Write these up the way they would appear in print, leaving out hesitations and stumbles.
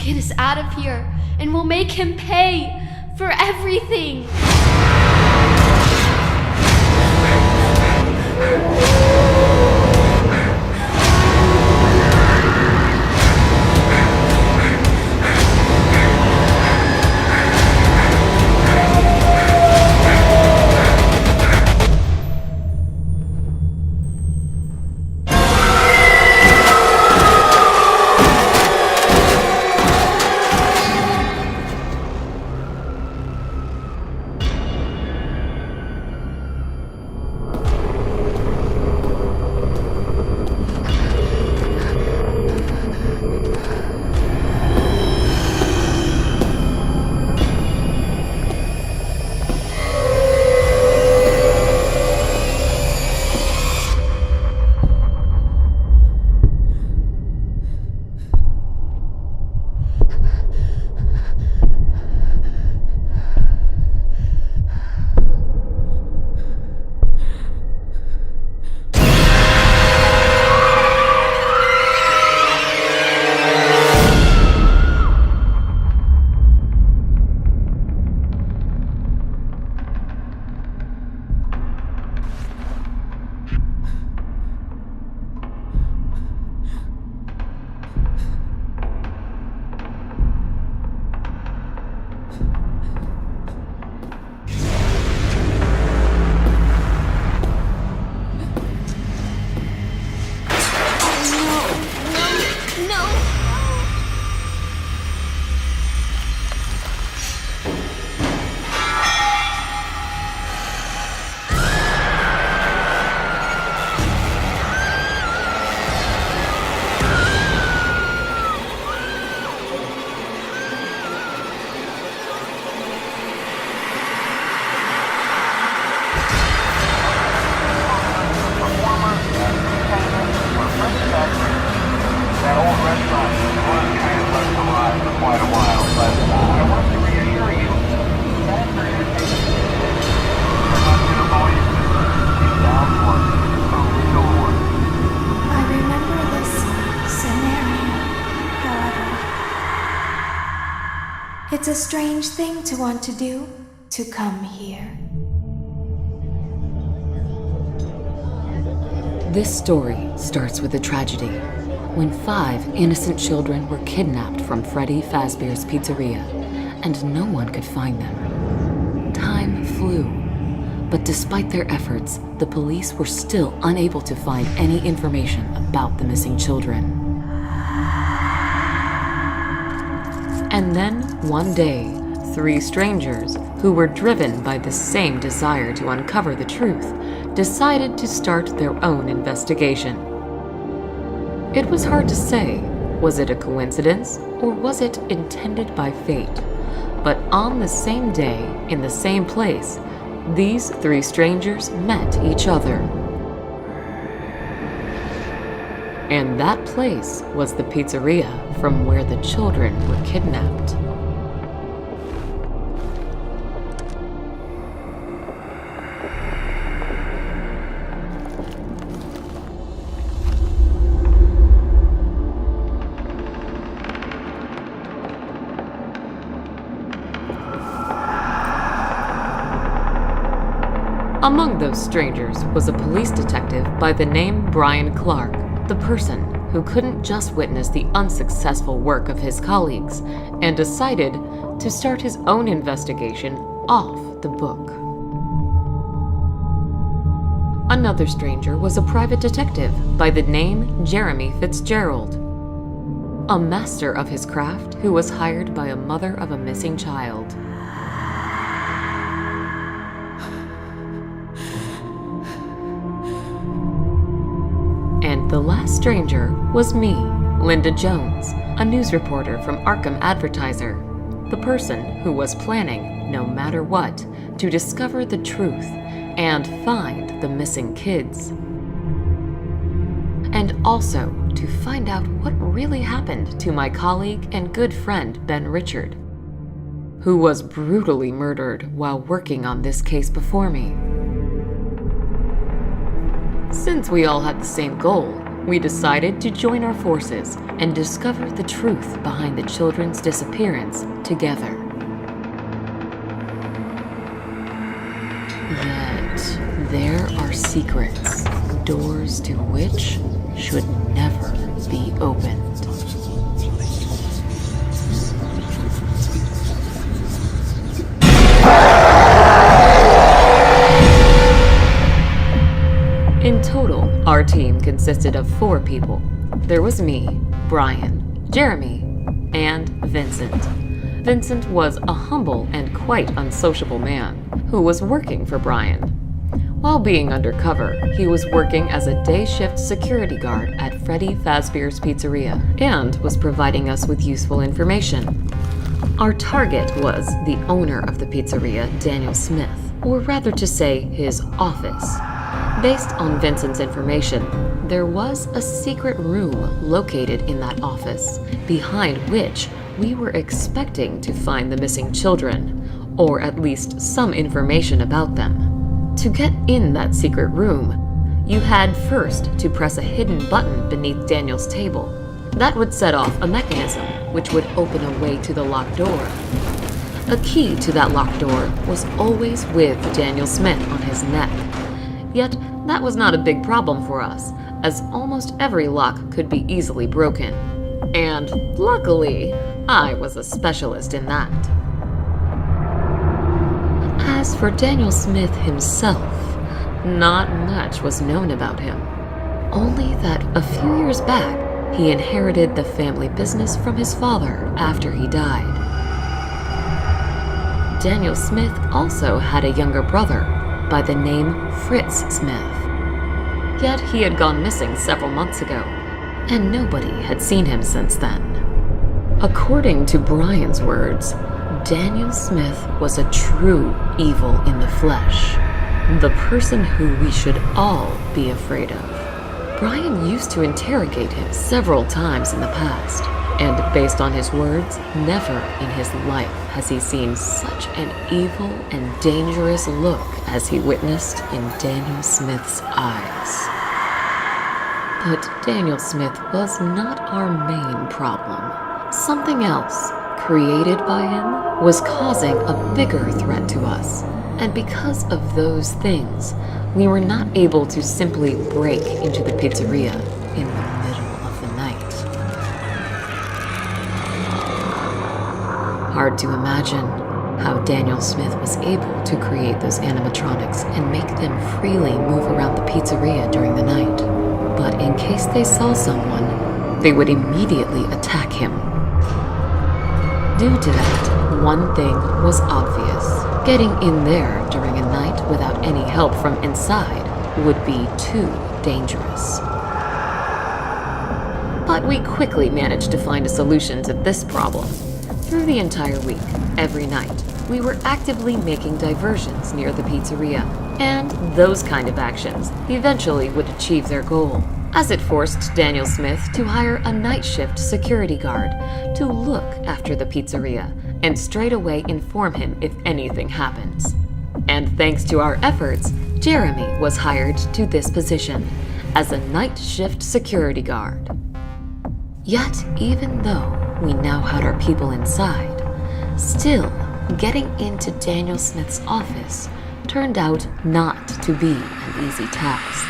get us out of here, and we'll make him pay for everything. It's a strange thing to want to do, to come here. This story starts with a tragedy, when 5 innocent children were kidnapped from Freddy Fazbear's Pizzeria, and no one could find them. Time flew, but despite their efforts, the police were still unable to find any information about the missing children. And then, one day, 3 strangers, who were driven by the same desire to uncover the truth, decided to start their own investigation. It was hard to say, was it a coincidence or was it intended by fate? But on the same day, in the same place, these 3 strangers met each other. And that place was the pizzeria from where the children were kidnapped. Among those strangers was a police detective by the name Brian Clark, the person who couldn't just witness the unsuccessful work of his colleagues and decided to start his own investigation off the book. Another stranger was a private detective by the name Jeremy Fitzgerald, a master of his craft who was hired by a mother of a missing child. And the last stranger was me, Linda Jones, a news reporter from Arkham Advertiser, the person who was planning, no matter what, to discover the truth and find the missing kids. And also to find out what really happened to my colleague and good friend Ben Richard, who was brutally murdered while working on this case before me. Since we all had the same goal, we decided to join our forces and discover the truth behind the children's disappearance together. Yet, there are secrets, doors to which should never be opened. In total, our team consisted of 4 people. There was me, Brian, Jeremy, and Vincent. Vincent was a humble and quite unsociable man who was working for Brian. While being undercover, he was working as a day shift security guard at Freddy Fazbear's Pizzeria and was providing us with useful information. Our target was the owner of the pizzeria, Daniel Smith, or rather to say his office. Based on Vincent's information, there was a secret room located in that office, behind which we were expecting to find the missing children, or at least some information about them. To get in that secret room, you had first to press a hidden button beneath Daniel's table. That would set off a mechanism which would open a way to the locked door. A key to that locked door was always with Daniel Smith on his neck. Yet, that was not a big problem for us, as almost every lock could be easily broken. And luckily, I was a specialist in that. As for Daniel Smith himself, not much was known about him. Only that a few years back, he inherited the family business from his father after he died. Daniel Smith also had a younger brother by the name Fritz Smith. Yet he had gone missing several months ago, and nobody had seen him since then. According to Brian's words, Daniel Smith was a true evil in the flesh, the person who we should all be afraid of. Brian used to interrogate him several times in the past, and based on his words, never in his life has he seen such an evil and dangerous look as he witnessed in Daniel Smith's eyes. But Daniel Smith was not our main problem. Something else, created by him, was causing a bigger threat to us. And because of those things, we were not able to simply break into the pizzeria in the middle of the night. Hard to imagine how Daniel Smith was able to create those animatronics and make them freely move around the pizzeria during the night. But in case they saw someone, they would immediately attack him. Due to that, one thing was obvious. Getting in there during a night without any help from inside would be too dangerous. But we quickly managed to find a solution to this problem. Through the entire week, every night, we were actively making diversions near the pizzeria, and those kind of actions eventually would achieve their goal, as it forced Daniel Smith to hire a night shift security guard to look after the pizzeria and straight away inform him if anything happens. And thanks to our efforts, Jeremy was hired to this position as a night shift security guard. Yet, even though we now had our people inside, still, getting into Daniel Smith's office turned out not to be an easy task.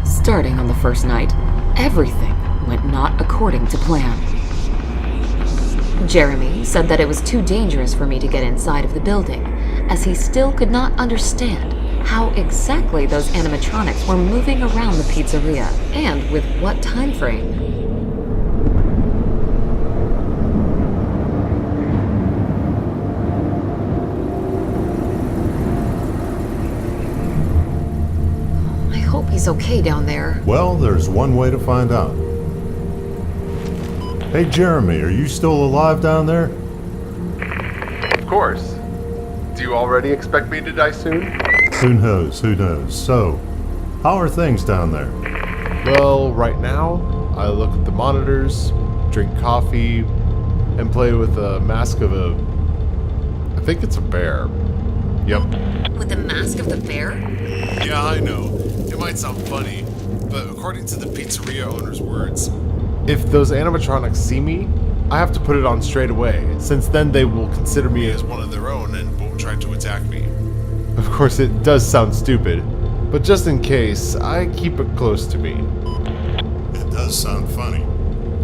Starting on the first night, everything went not according to plan. Jeremy said that it was too dangerous for me to get inside of the building, as he still could not understand how exactly those animatronics were moving around the pizzeria, and with what time frame. I hope he's okay down there. Well, there's one way to find out. Hey, Jeremy, are you still alive down there? Of course. Do you already expect me to die soon? Who knows, who knows. So, how are things down there? Well, right now, I look at the monitors, drink coffee, and play with a mask of I think it's a bear. Yep. With the mask of the bear? Yeah, I know. might sound funny, but according to the pizzeria owner's words, if those animatronics see me, I have to put it on straight away, since then they will consider me as one of their own and won't try to attack me. Of course, it does sound stupid, but just in case, I keep it close to me. It does sound funny.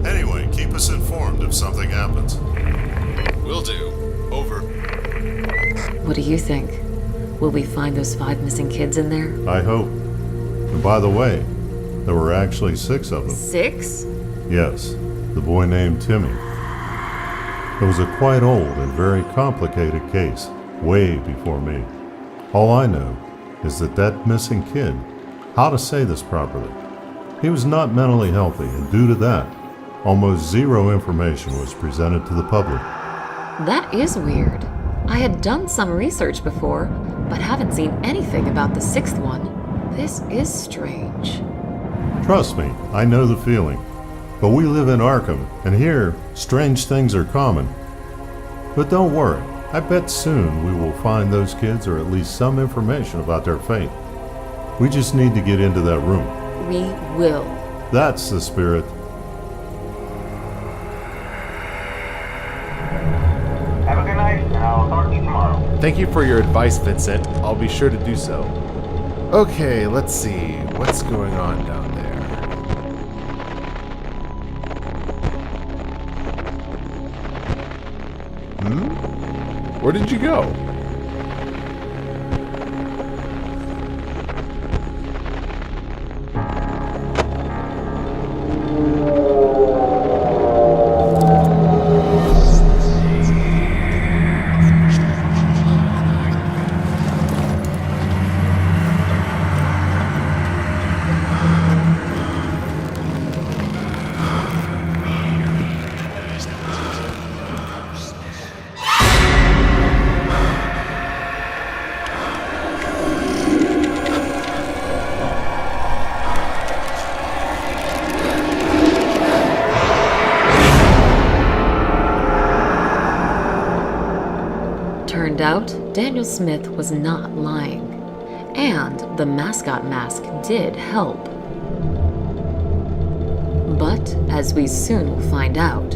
Anyway, keep us informed if something happens. Will do. Over. What do you think? Will we find those 5 missing kids in there? I hope. And by the way, there were actually 6 of them. 6? Yes, the boy named Timmy. It was a quite old and very complicated case, way before me. All I know is that missing kid, how to say this properly, he was not mentally healthy, and due to that, almost zero information was presented to the public. That is weird. I had done some research before, but haven't seen anything about the 6th one. This is strange. Trust me, I know the feeling. But we live in Arkham, and here, strange things are common. But don't worry, I bet soon we will find those kids, or at least some information about their fate. We just need to get into that room. We will. That's the spirit. Have a good night, and I'll talk to you tomorrow. Thank you for your advice, Vincent. I'll be sure to do so. Okay, let's see. What's going on down there? Where did you go? Turned out, Daniel Smith was not lying. And the mascot mask did help. But, as we soon will find out,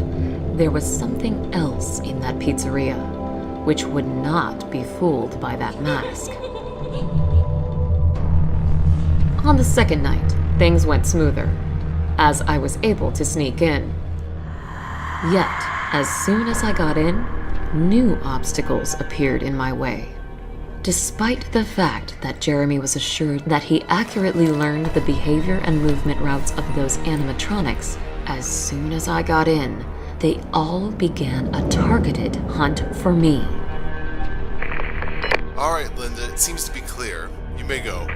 there was something else in that pizzeria, which would not be fooled by that mask. On the second night, things went smoother, as I was able to sneak in. Yet, as soon as I got in, new obstacles appeared in my way. Despite the fact that Jeremy was assured that he accurately learned the behavior and movement routes of those animatronics, as soon as I got in, they all began a targeted hunt for me. Alright, Linda, it seems to be clear. You may go.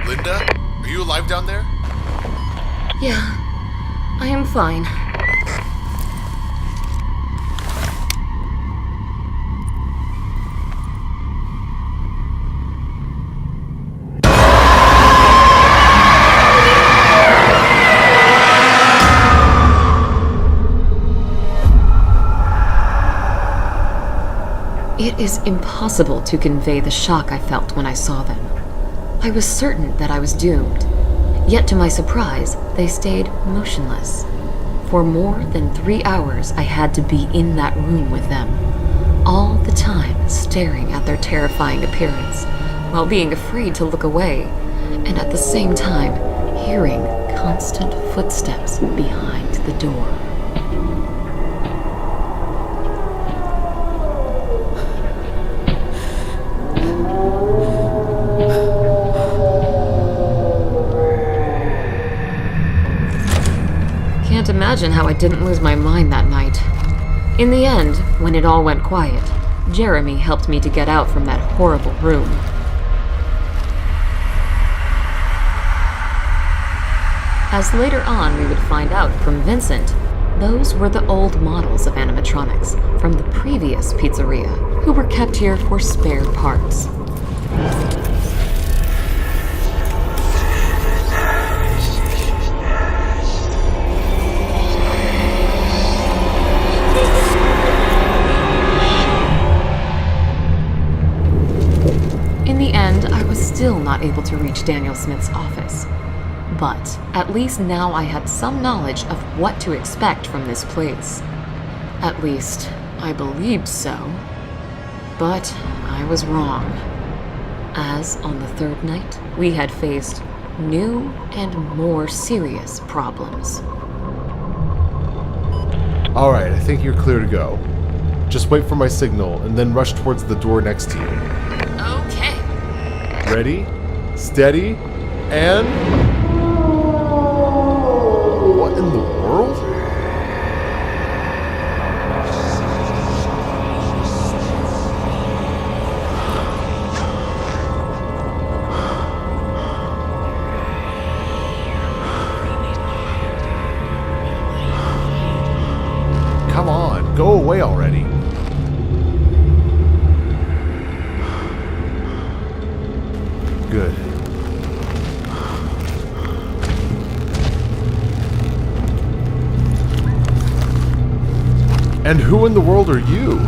Linda, are you alive down there? Yeah, I am fine. It is impossible to convey the shock I felt when I saw them. I was certain that I was doomed. Yet to my surprise, they stayed motionless. For more than 3 hours, I had to be in that room with them. all the time staring at their terrifying appearance, while being afraid to look away, and at the same time hearing constant footsteps behind the door. Can't imagine how I didn't lose my mind that night. In the end, when it all went quiet, Jeremy helped me to get out from that horrible room. As later on we would find out from Vincent, those were the old models of animatronics from the previous pizzeria, who were kept here for spare parts. In the end, I was still not able to reach Daniel Smith's office. But at least now I had some knowledge of what to expect from this place. At least, I believed so. But I was wrong. As on the third night, we had faced new and more serious problems. Alright, I think you're clear to go. Just wait for my signal and then rush towards the door next to you. Okay. Ready, steady, and... What in the world? Come on, go away already. Good. And who in the world are you?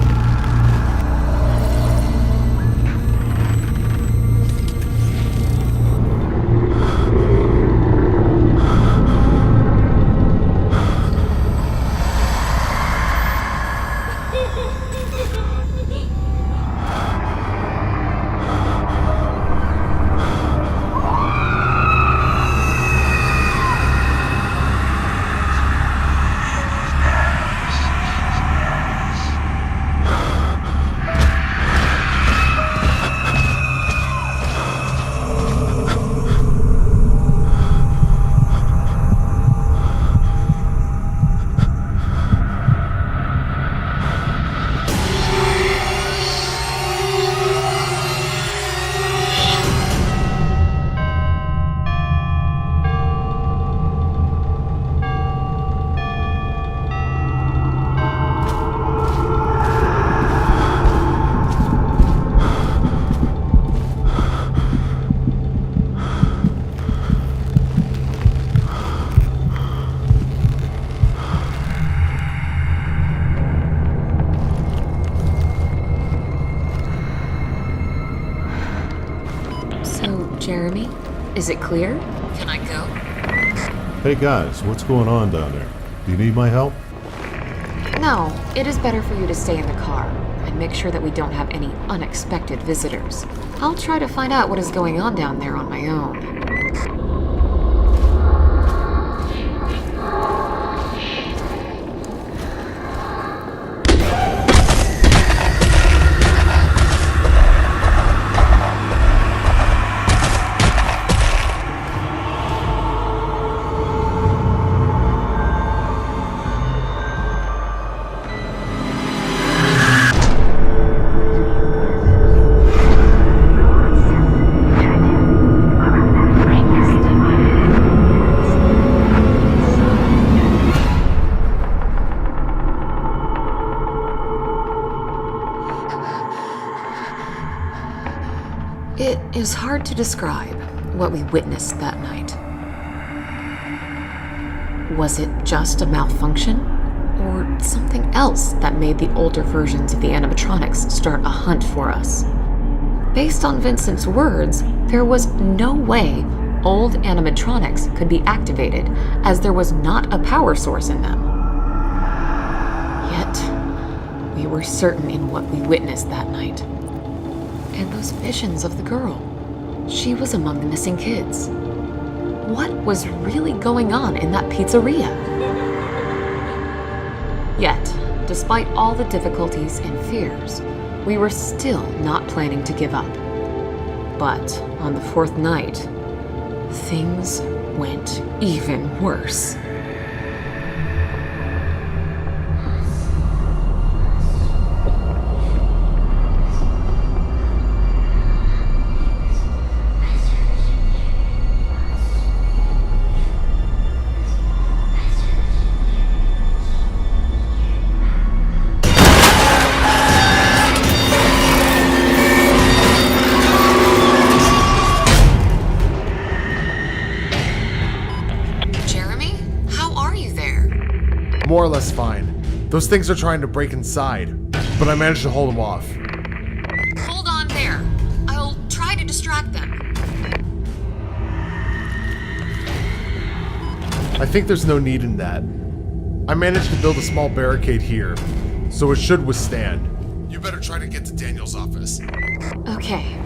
Jeremy, is it clear? Can I go? Hey guys, what's going on down there? Do you need my help? No, it is better for you to stay in the car and make sure that we don't have any unexpected visitors. I'll try to find out what is going on down there on my own. It is hard to describe what we witnessed that night. Was it just a malfunction? Or something else that made the older versions of the animatronics start a hunt for us? Based on Vincent's words, there was no way old animatronics could be activated, as there was not a power source in them. Yet, We were certain in what we witnessed that night. And those visions of the girl. She was among the missing kids. What was really going on in that pizzeria? Yet, despite all the difficulties and fears, we were still not planning to give up. But on the fourth night, things went even worse. More or less fine. Those things are trying to break inside, but I managed to hold them off. Hold on there. I'll try to distract them. I think there's no need in that. I managed to build a small barricade here, so it should withstand. You better try to get to Daniel's office. Okay.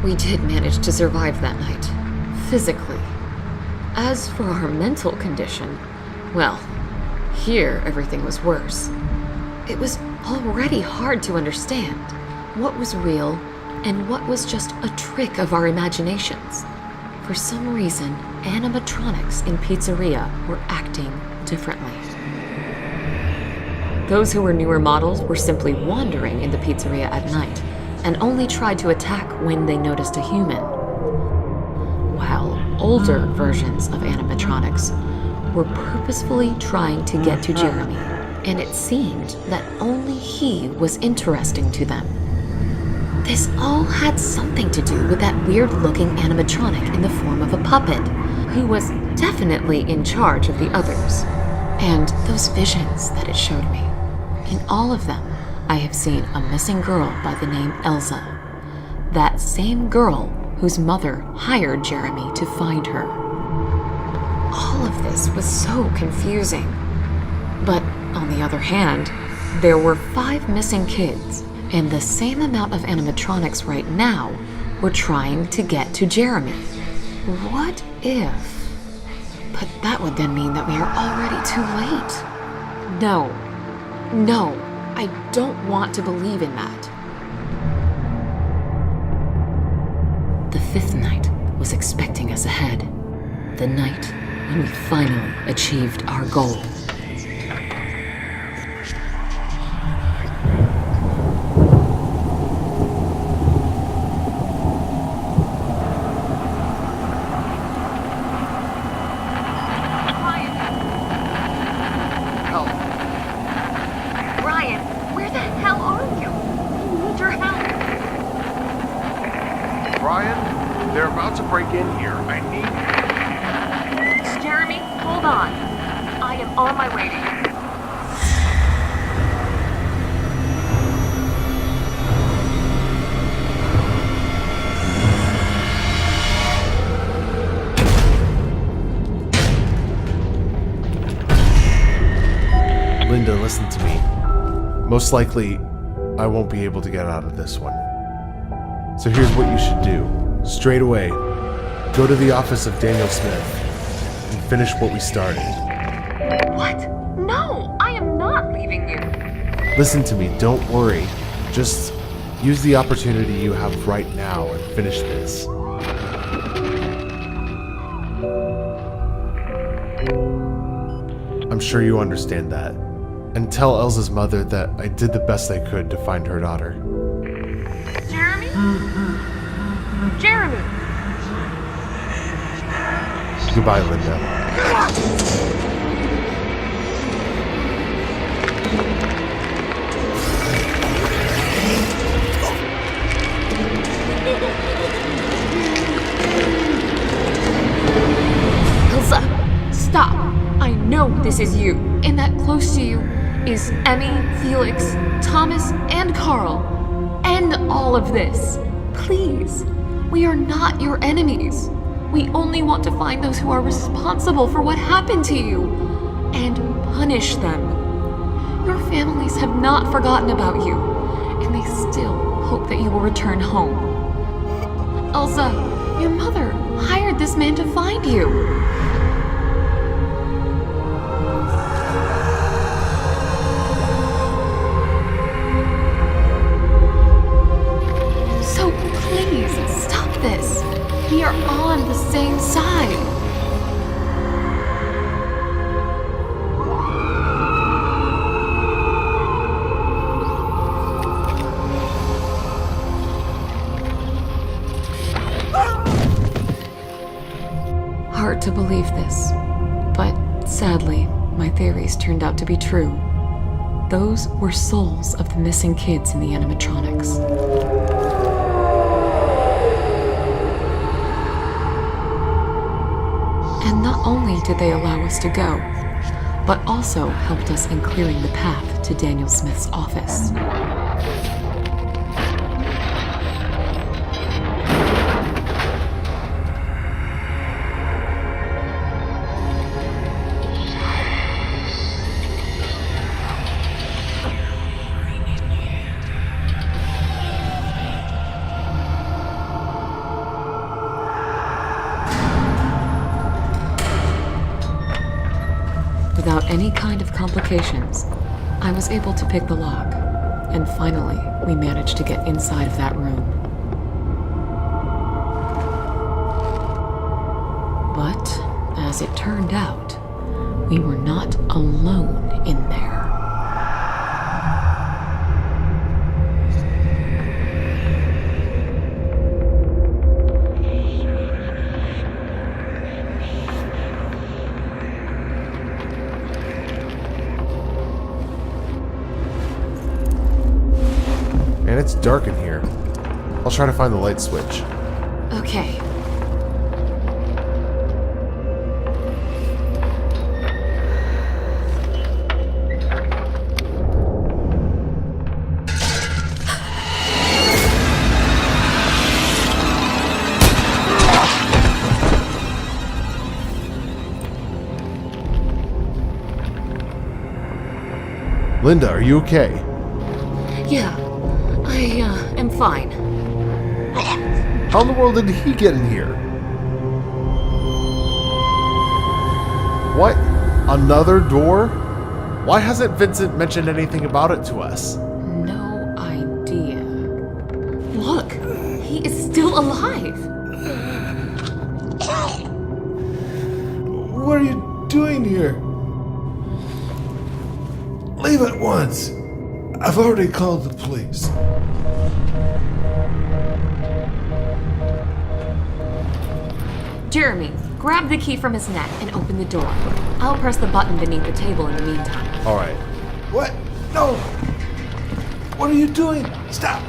We did manage to survive that night, physically. As for our mental condition, well, here everything was worse. It was already hard to understand what was real and what was just a trick of our imaginations. For some reason, animatronics in pizzeria were acting differently. Those who were newer models were simply wandering in the pizzeria at night and only tried to attack when they noticed a human, while older versions of animatronics were purposefully trying to get to Jeremy, and it seemed that only he was interesting to them. This all had something to do with that weird-looking animatronic in the form of a puppet, who was definitely in charge of the others, and those visions that it showed me. In all of them, I have seen a missing girl by the name Elsa. That same girl whose mother hired Jeremy to find her. All of this was so confusing. But on the other hand, there were 5 missing kids, and the same amount of animatronics right now were trying to get to Jeremy. What if? But that would then mean that we are already too late. No, I don't want to believe in that. The 5th night was expecting us ahead. The night when we finally achieved our goal. Brian, they're about to break in here. I need... Jeremy, hold on. I am on my way to you. Linda, listen to me. Most likely, I won't be able to get out of this one. So here's what you should do. Straight away, go to the office of Daniel Smith and finish what we started. What? No, I leaving you. Listen to me, don't worry. Just use the opportunity you have right now and finish this. I'm sure you understand that. And tell Elsa's mother that I did the best I could to find her daughter. Jeremy? Jeremy! Goodbye, Linda. Elsa, stop! I know this is you, and that close to you is Emmy, Felix, Thomas, and Carl. End all of this. Please. We are not your enemies. We only want to find those who are responsible for what happened to you and punish them. Your families have not forgotten about you, and they still hope that you will return home. Elsa, your mother hired this man to find you. So please, stop this. We are on the same side. Hard to believe this, but sadly, my theories turned out to be true. Those were souls of the missing kids in the animatronics. And not only did they allow us to go, but also helped us in clearing the path to Daniel Smith's office. Without any kind of complications, I was able to pick the lock, and finally, we managed to get inside of that room. But, as it turned out, we were not alone in there. And it's dark in here. I'll try to find the light switch. Okay. Linda, are you okay? Yeah, I am fine. How in the world did he get in here? What? Another door? Why hasn't Vincent mentioned anything about it to us? No idea. Look, he is still alive. What are you doing here? Leave at once. I've already called the police. Jeremy, grab the key from his neck and open the door. I'll press the button beneath the table in the meantime. Alright. What? No! What are you doing? Stop!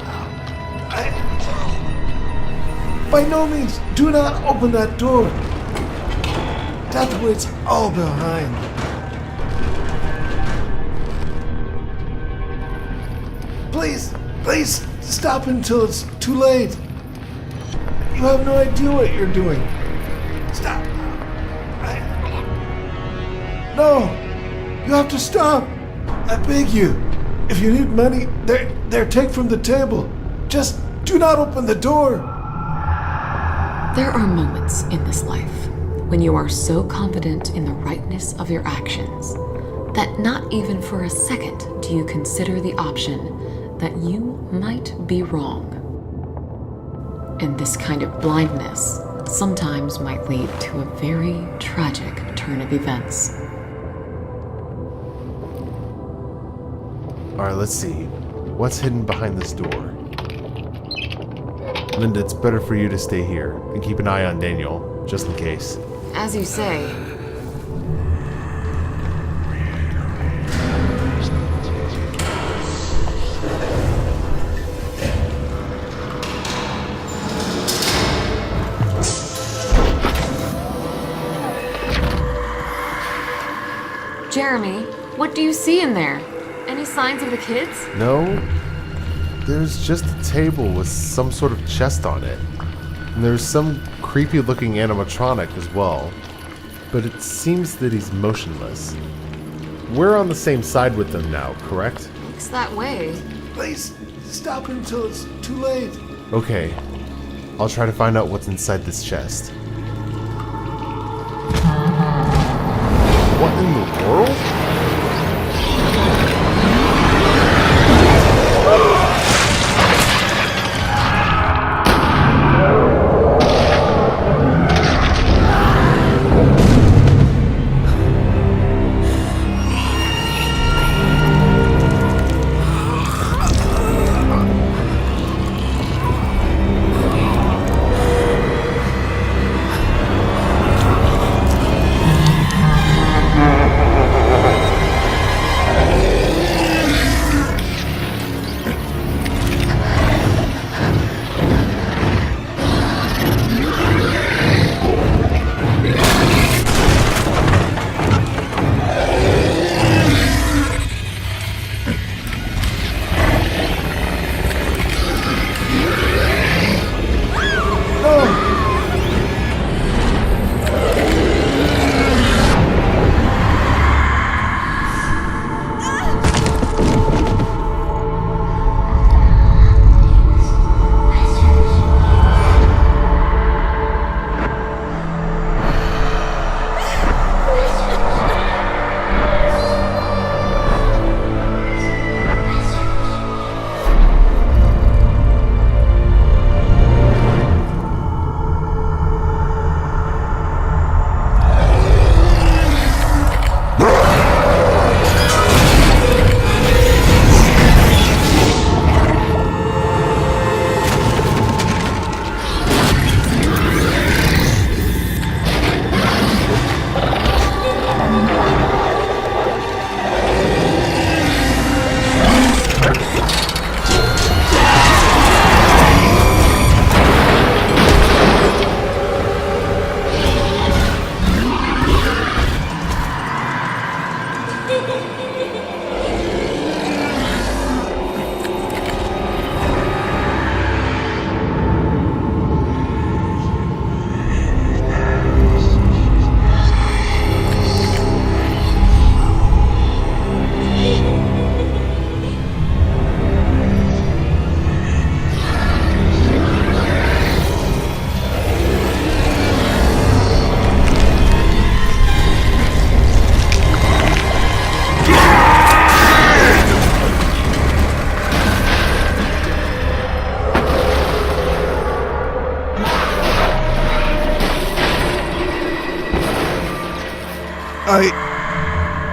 By no means, do not open that door. That's where it's all behind. Please, stop until it's too late. You have no idea what you're doing. Stop. No, you have to stop. I beg you. If you need money, they're take from the table. Just do not open the door. There are moments in this life when you are so confident in the rightness of your actions, that not even for a second do you consider the option that you might be wrong. And this kind of blindness sometimes might lead to a very tragic turn of events. Alright, let's see. What's hidden behind this door? Linda, it's better for you to stay here and keep an eye on Daniel, just in case. As you say. Jeremy, what do you see in there? Any signs of the kids? No, there's just a table with some sort of chest on it. And there's some creepy looking animatronic as well. But it seems that he's motionless. We're on the same side with them now, correct? Looks that way. Please, stop until it's too late. Okay, I'll try to find out what's inside this chest. What in the world?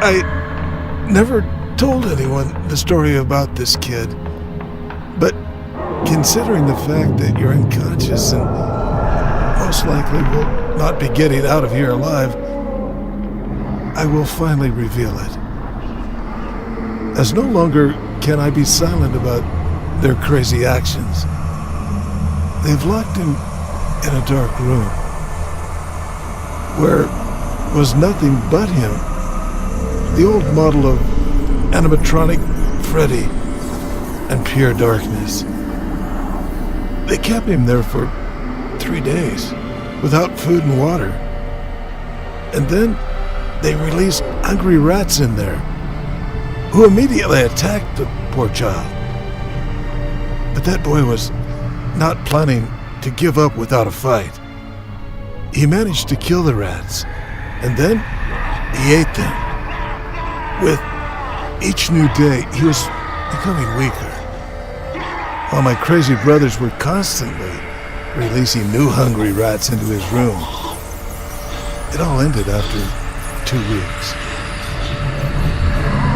I never told anyone the story about this kid, but considering the fact that you're unconscious and most likely will not be getting out of here alive, I will finally reveal it. As no longer can I be silent about their crazy actions. They've locked him in a dark room where was nothing but him. The old model of animatronic Freddy and pure darkness. They kept him there for 3 days without food and water. And then they released hungry rats in there who immediately attacked the poor child. But that boy was not planning to give up without a fight. He managed to kill the rats, and then he ate them. With each new day, he was becoming weaker, while my crazy brothers were constantly releasing new hungry rats into his room. It all ended after 2 weeks.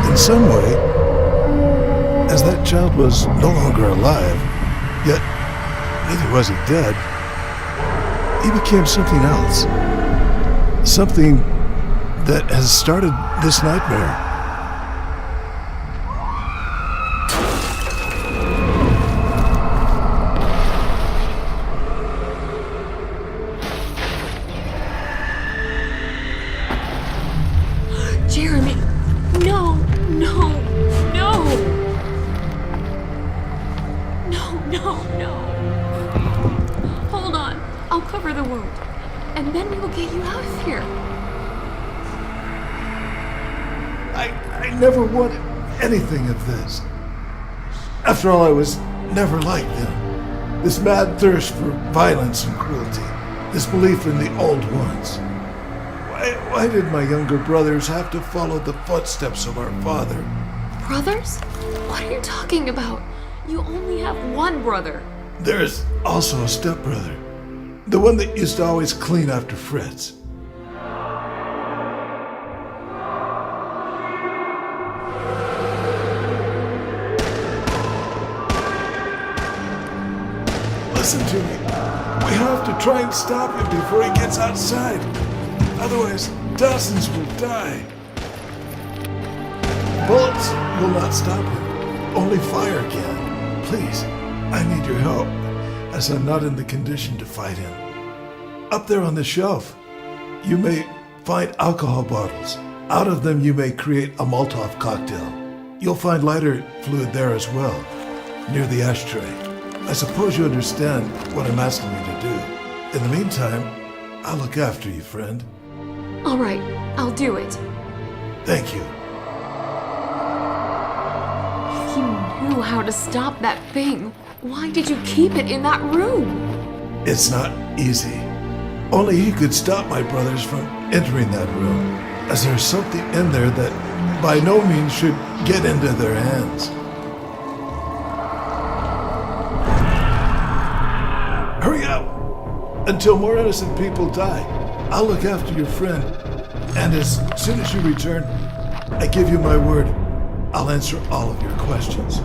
In some way, as that child was no longer alive, yet neither was he dead, he became something else. Something that has started this nightmare. Jeremy, no, no, no. No. Hold on. I'll cover the wound. And then we will get you out of here. I never wanted anything of this. After all, I was never like them. This mad thirst for violence and cruelty. This belief in the old ones. Why did my younger brothers have to follow the footsteps of our father? Brothers? What are you talking about? You only have one brother. There's also a stepbrother. The one that used to always clean after Fritz. Listen to me. We have to try and stop him before he gets outside. Otherwise, dozens will die. Bullets will not stop him. Only fire can. Please, I need your help, as I'm not in the condition to fight him. Up there on the shelf, you may find alcohol bottles. Out of them, you may create a Molotov cocktail. You'll find lighter fluid there as well, near the ashtray. I suppose you understand what I'm asking you to do. In the meantime, I'll look after you, friend. All right, I'll do it. Thank you. If you knew how to stop that thing, why did you keep it in that room? It's not easy. Only he could stop my brothers from entering that room, as there's something in there that by no means should get into their hands. Hurry up! Until more innocent people die, I'll look after your friend. And as soon as you return, I give you my word, I'll answer all of your questions.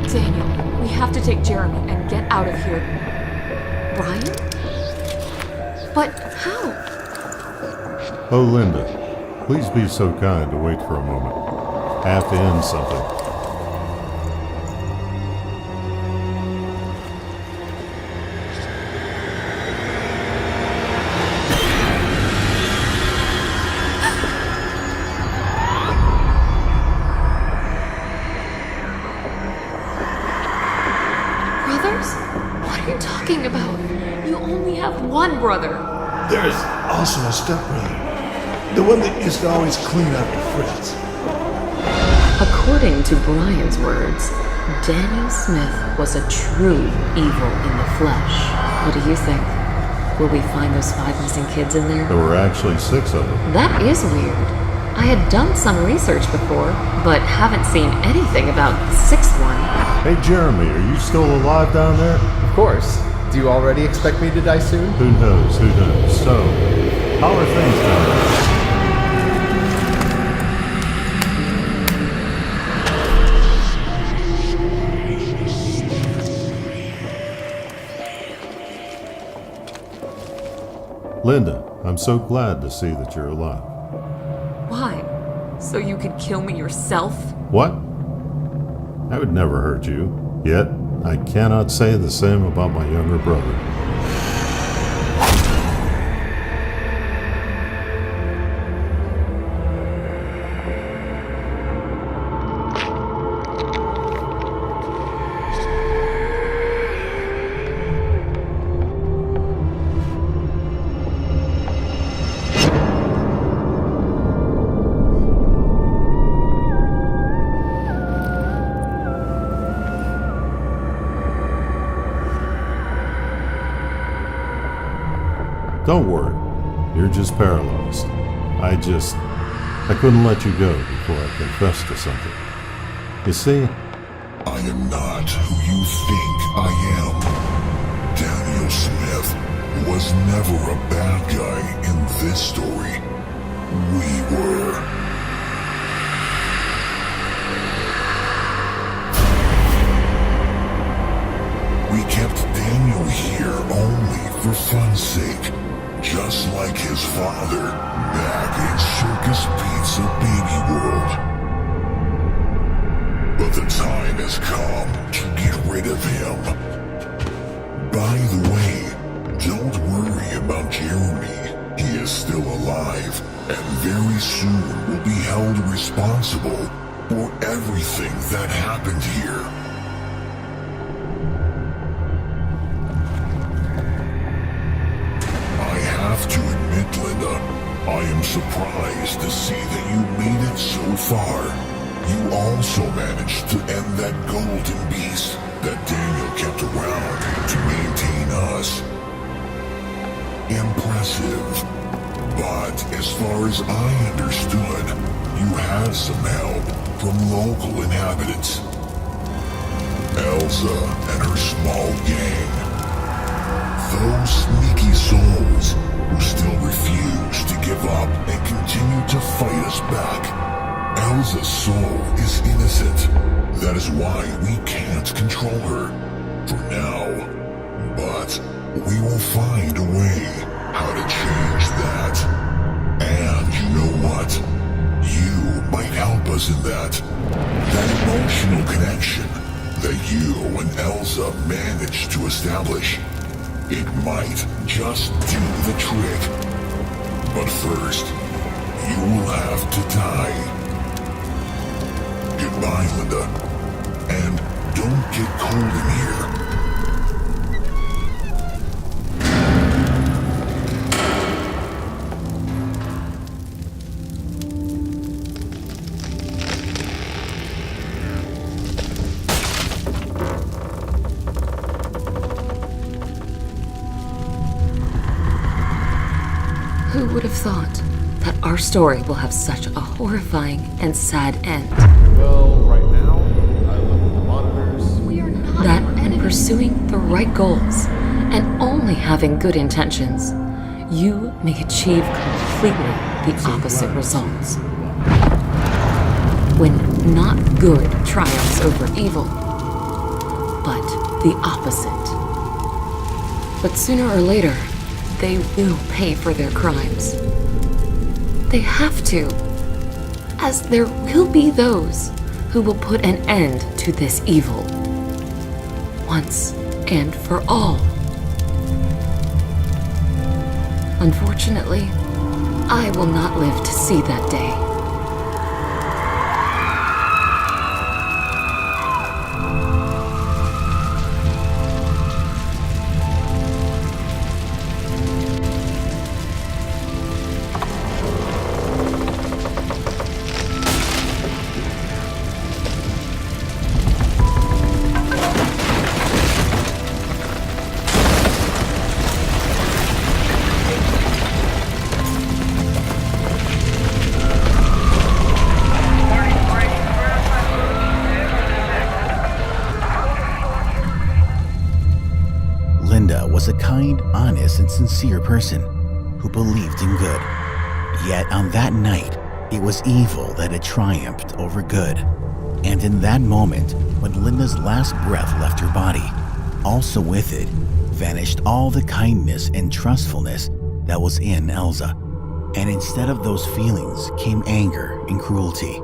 Daniel, we have to take Jeremy and get out of here. Brian? But how? Oh, Linda, please be so kind to wait for a moment. I have to end something. Brothers? What are you talking about? You only have one brother. There's also a stepbrother. The one that used to always clean after Fritz. According to Brian's words, Daniel Smith was a true evil in the flesh. What do you think? Will we find those 5 missing kids in there? There were actually 6 of them. That is weird. I had done some research before, but haven't seen anything about the 6th one. Hey, Jeremy, are you still alive down there? Of course. Do you already expect me to die soon? Who knows? Who knows? So, how are things down there? Linda, I'm so glad to see that you're alive. Why? So you could kill me yourself? What? I would never hurt you. Yet, I cannot say the same about my younger brother. Don't worry, you're just paralyzed. I couldn't let you go before I confessed to something. You see, I am not who you think I am. Daniel Smith was never a bad guy in this story. We were. We kept Daniel here only for fun's sake. Just like his father, back in Circus Pizza Baby World. But the time has come to get rid of him. By the way, don't worry about Jeremy. He is still alive, and very soon will be held responsible for everything that happened here. I have to admit, Linda, I am surprised to see that you made it so far. You also managed to end that golden beast that Daniel kept around to maintain us. Impressive. But as far as I understood, you had some help from local inhabitants. Elsa and her small gang. Those sneaky souls who still refuse to give up and continue to fight us back. Elsa's soul is innocent. That is why we can't control her. For now. But We will find a way how to change that. And you know what? You might help us in that. That emotional connection that you and Elsa managed to establish. It might just do the trick. But first, you will have to die. Goodbye, Linda. And don't get cold in here. Who would have thought that our story will have such a horrifying and sad end? Well, right now, I look at the monitors. We are not That your in enemy. pursuing the right goals and only having good intentions, you may achieve completely the opposite results. When not good triumphs over evil, but the opposite. But sooner or later, they will pay for their crimes. They have to, as there will be those who will put an end to this evil, once and for all. Unfortunately, I will not live to see that day. Linda was a kind, honest, and sincere person who believed in good. Yet on that night, it was evil that had triumphed over good. And in that moment, when Linda's last breath left her body, also with it vanished all the kindness and trustfulness that was in Elsa. And instead of those feelings came anger and cruelty.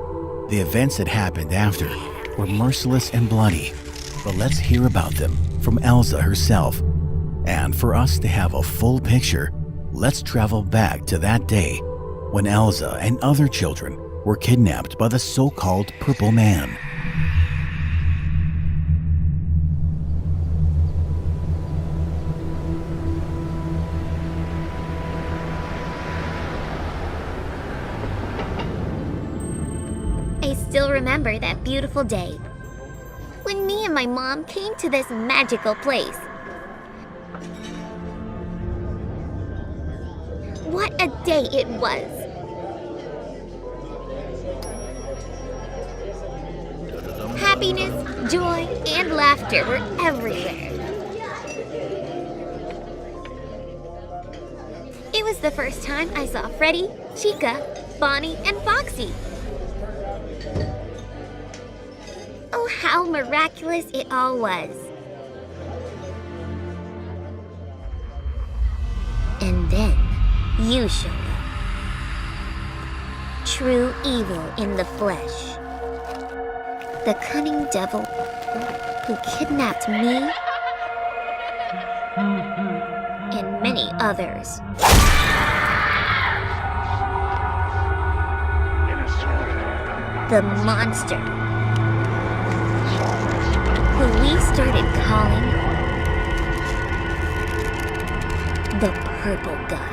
The events that happened after were merciless and bloody, but let's hear about them from Elsa herself. And for us to have a full picture, let's travel back to that day when Elsa and other children were kidnapped by the so-called Purple Man. I still remember that beautiful day when me and my mom came to this magical place. What a day it was! Happiness, joy, and laughter were everywhere. It was the first time I saw Freddy, Chica, Bonnie, and Foxy. Oh, how miraculous it all was. And then you showed up. True evil in the flesh. The cunning devil who kidnapped me and many others. The monster who we started calling the Purple Guy.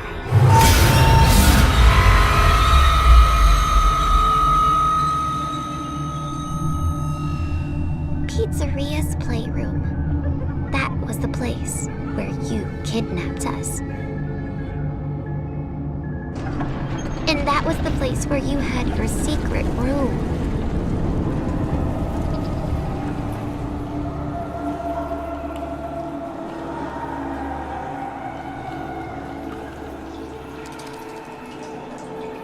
Pizzeria's playroom. That was the place where you kidnapped us. And that was the place where you had your secret room.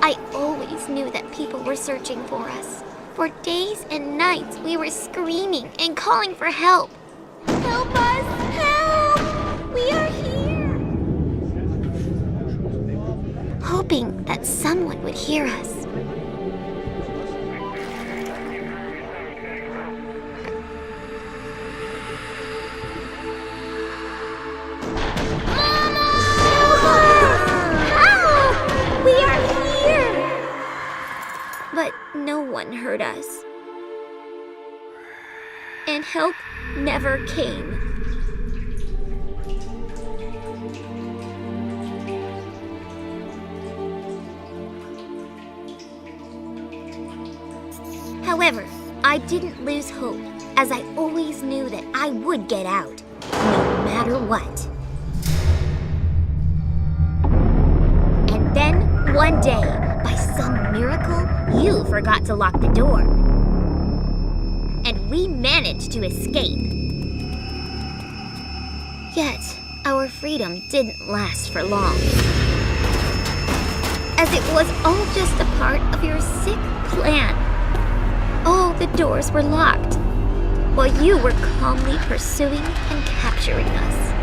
I always knew that people were searching for us. For days and nights, we were screaming and calling for help. Help us! Help! We are here! hoping that someone would hear us. We are here! But no one heard us. And help never came. However, I didn't lose hope, as I always knew that I would get out, no matter what. And then, one day, by some miracle, you forgot to lock the door. And we managed to escape. Yet, our freedom didn't last for long, as it was all just a part of your sick plan. All the doors were locked, while you were calmly pursuing and capturing us.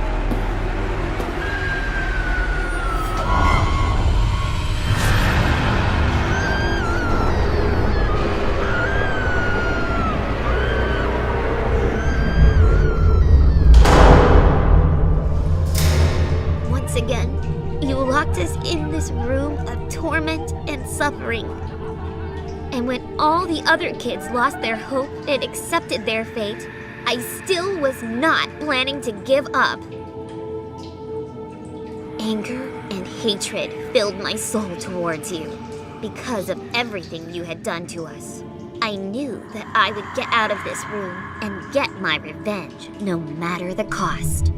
Once again, you locked us in this room of torment and suffering. And when all the other kids lost their hope and accepted their fate, I still was not planning to give up. Anger and hatred filled my soul towards you because of everything you had done to us. I knew that I would get out of this room and get my revenge, no matter the cost.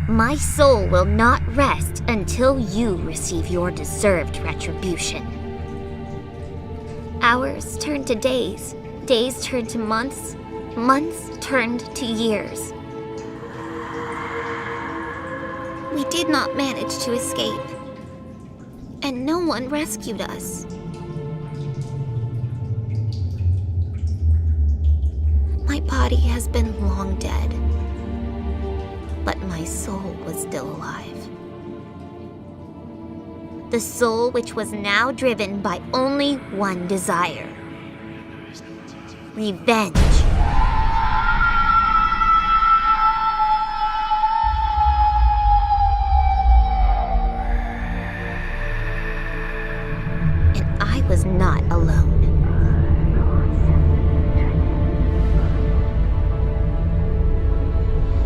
My soul will not rest until you receive your deserved retribution. Hours turned to days, days turned to months, months turned to years. We did not manage to escape, and no one rescued us. My body has been long dead, but my soul was still alive. The soul which was now driven by only one desire: revenge. And I was not alone.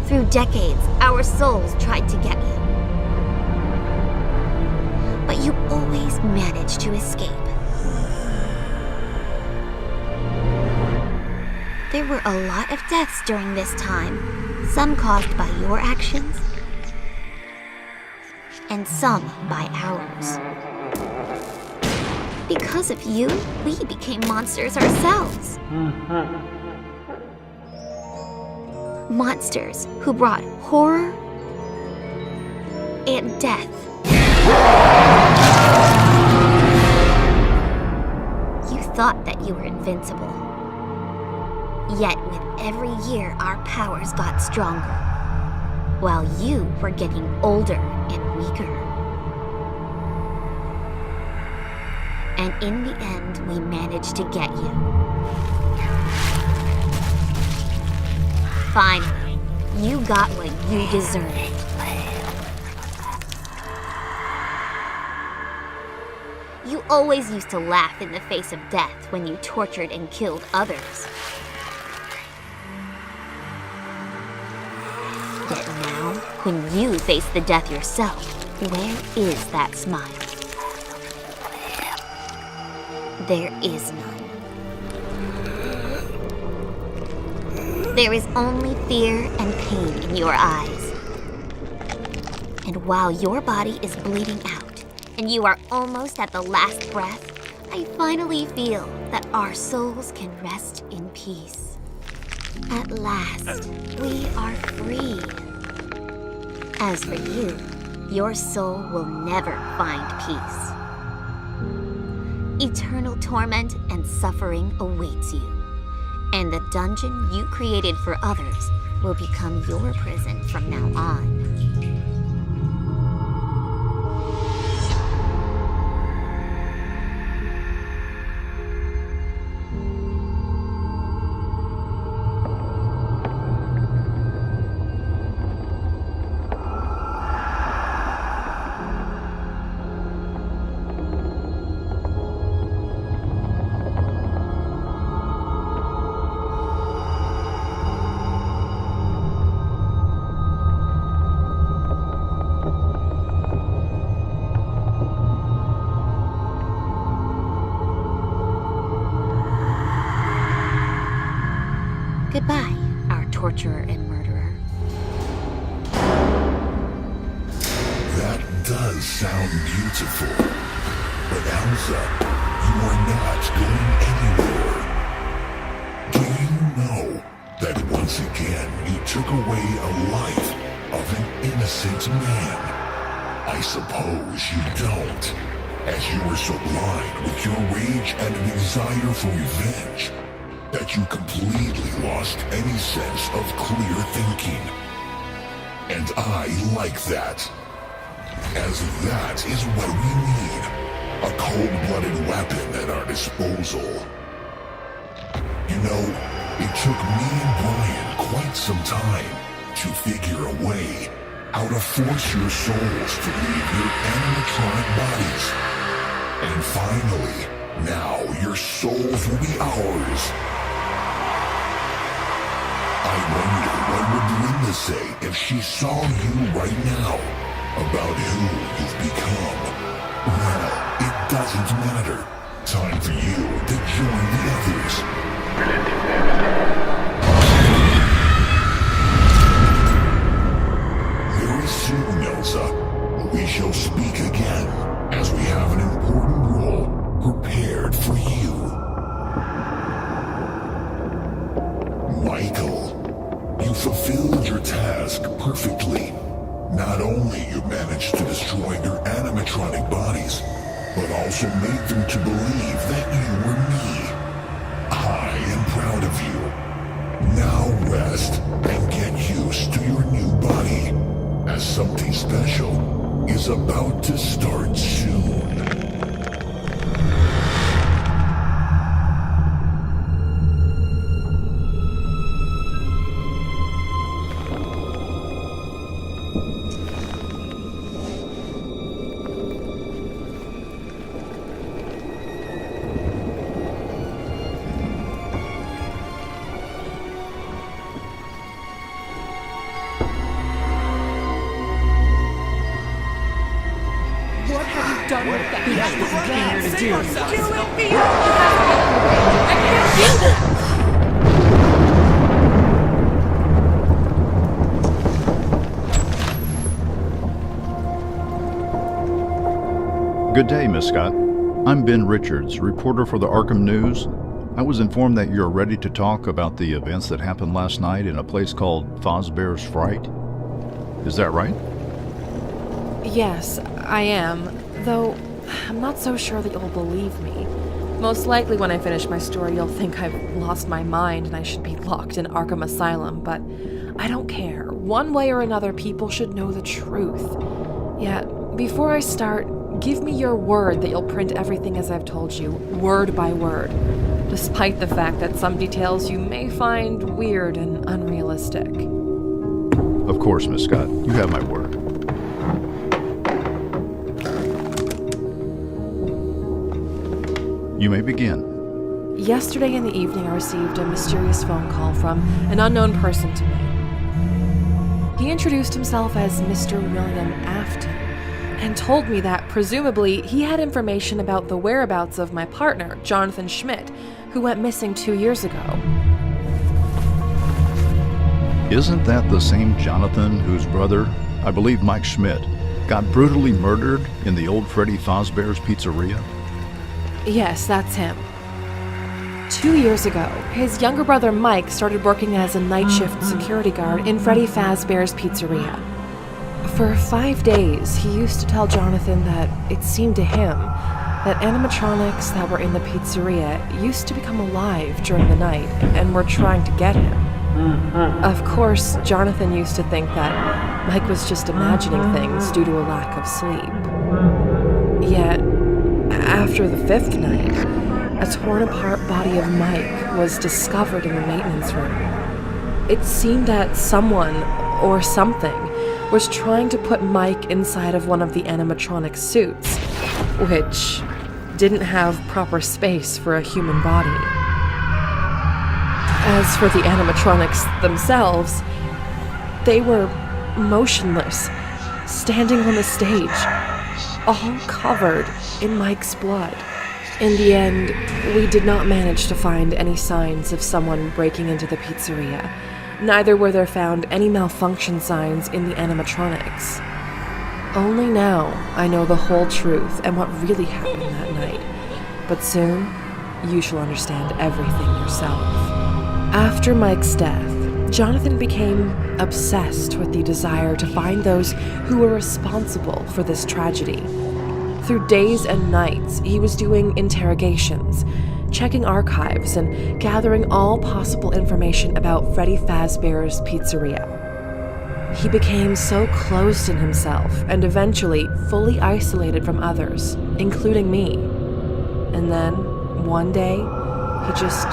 Through decades, our souls tried to get you. But you always managed to escape. There were a lot of deaths during this time, some caused by your actions, and some by ours. Because of you, we became monsters ourselves. Monsters who brought horror and death. You thought that you were invincible. Yet with every year, our powers got stronger, while you were getting older and weaker. And in the end, we managed to get you. Finally, you got what you deserved. You always used to laugh in the face of death when you tortured and killed others. Yet now, when you face the death yourself, where is that smile? There is none. There is only fear and pain in your eyes. And while your body is bleeding out, and you are almost at the last breath, I finally feel that our souls can rest in peace. At last, we are free. As for you, your soul will never find peace. Eternal torment and suffering awaits you. And the dungeon you created for others will become your prison from now on. Goodbye, our torturer and murderer. That does sound beautiful. But Elsa, you are not going anywhere. Do you know that once again you took away a life of an innocent man? I suppose you don't, as you were so blind with your rage and desire for revenge that you completely lost any sense of clear thinking. And I like that, as that is what we need. A cold-blooded weapon at our disposal. You know, it took me and Brian quite some time to figure a way how to force your souls to leave your animatronic bodies. And finally, now your souls will be ours. I wonder what would Linda say if she saw you right now, about who you've become. Well, it doesn't matter. Time for you to join the others. Very soon, Elsa, we shall speak again, as we have an important role prepared for you. Michael, you fulfilled your task perfectly. Not only you managed to destroy your animatronic bodies, but also made them to believe that you were me. I am proud of you. Now rest and get used to your new body, as something special is about to start soon. Done with that. Good day, Miss Scott. I'm Ben Richards, reporter for the Arkham News. I was informed that you're ready to talk about the events that happened last night in a place called Fazbear's Fright. Is that right? Yes, I am. Though, I'm not so sure that you'll believe me. Most likely when I finish my story, you'll think I've lost my mind and I should be locked in Arkham Asylum, but I don't care. One way or another, people should know the truth. Yet, before I start, give me your word that you'll print everything as I've told you, word by word, despite the fact that some details you may find weird and unrealistic. Of course, Miss Scott. You have my word. You may begin. Yesterday in the evening, I received a mysterious phone call from an unknown person to me. He introduced himself as Mr. William Afton and told me that, presumably, he had information about the whereabouts of my partner, Jonathan Schmidt, who went missing 2 years ago. Isn't that the same Jonathan whose brother, I believe Mike Schmidt, got brutally murdered in the old Freddy Fazbear's Pizzeria? Yes, that's him. 2 years ago, his younger brother Mike started working as a night shift security guard in Freddy Fazbear's Pizzeria. For 5 days, he used to tell Jonathan that it seemed to him that animatronics that were in the pizzeria used to become alive during the night and were trying to get him. Of course, Jonathan used to think that Mike was just imagining things due to a lack of sleep. Yet, after the 5th night, a torn-apart body of Mike was discovered in the maintenance room. It seemed that someone, or something, was trying to put Mike inside of one of the animatronic suits, which didn't have proper space for a human body. As for the animatronics themselves, they were motionless, standing on the stage, all covered in Mike's blood. In the end, we did not manage to find any signs of someone breaking into the pizzeria. Neither were there found any malfunction signs in the animatronics. Only now I know the whole truth and what really happened that night. But soon, you shall understand everything yourself. After Mike's death, Jonathan became obsessed with the desire to find those who were responsible for this tragedy. Through days and nights, he was doing interrogations, checking archives, and gathering all possible information about Freddy Fazbear's Pizzeria. He became so closed in himself and eventually fully isolated from others, including me. And then, one day, he just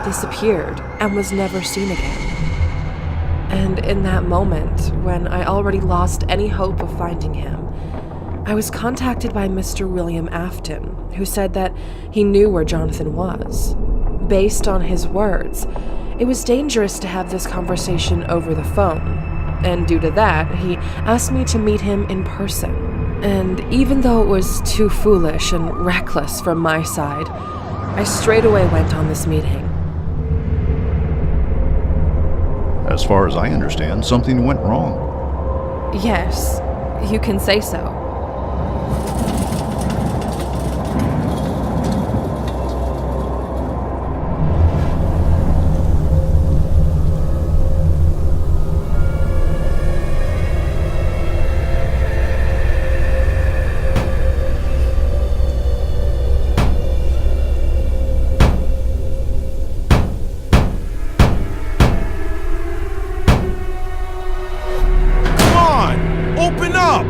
disappeared and was never seen again. And in that moment, when I already lost any hope of finding him, I was contacted by Mr. William Afton, who said that he knew where Jonathan was. Based on his words, it was dangerous to have this conversation over the phone, and due to that, he asked me to meet him in person. And even though it was too foolish and reckless from my side, I straight away went on this meeting. As far as I understand, something went wrong. Yes, you can say so. Open up!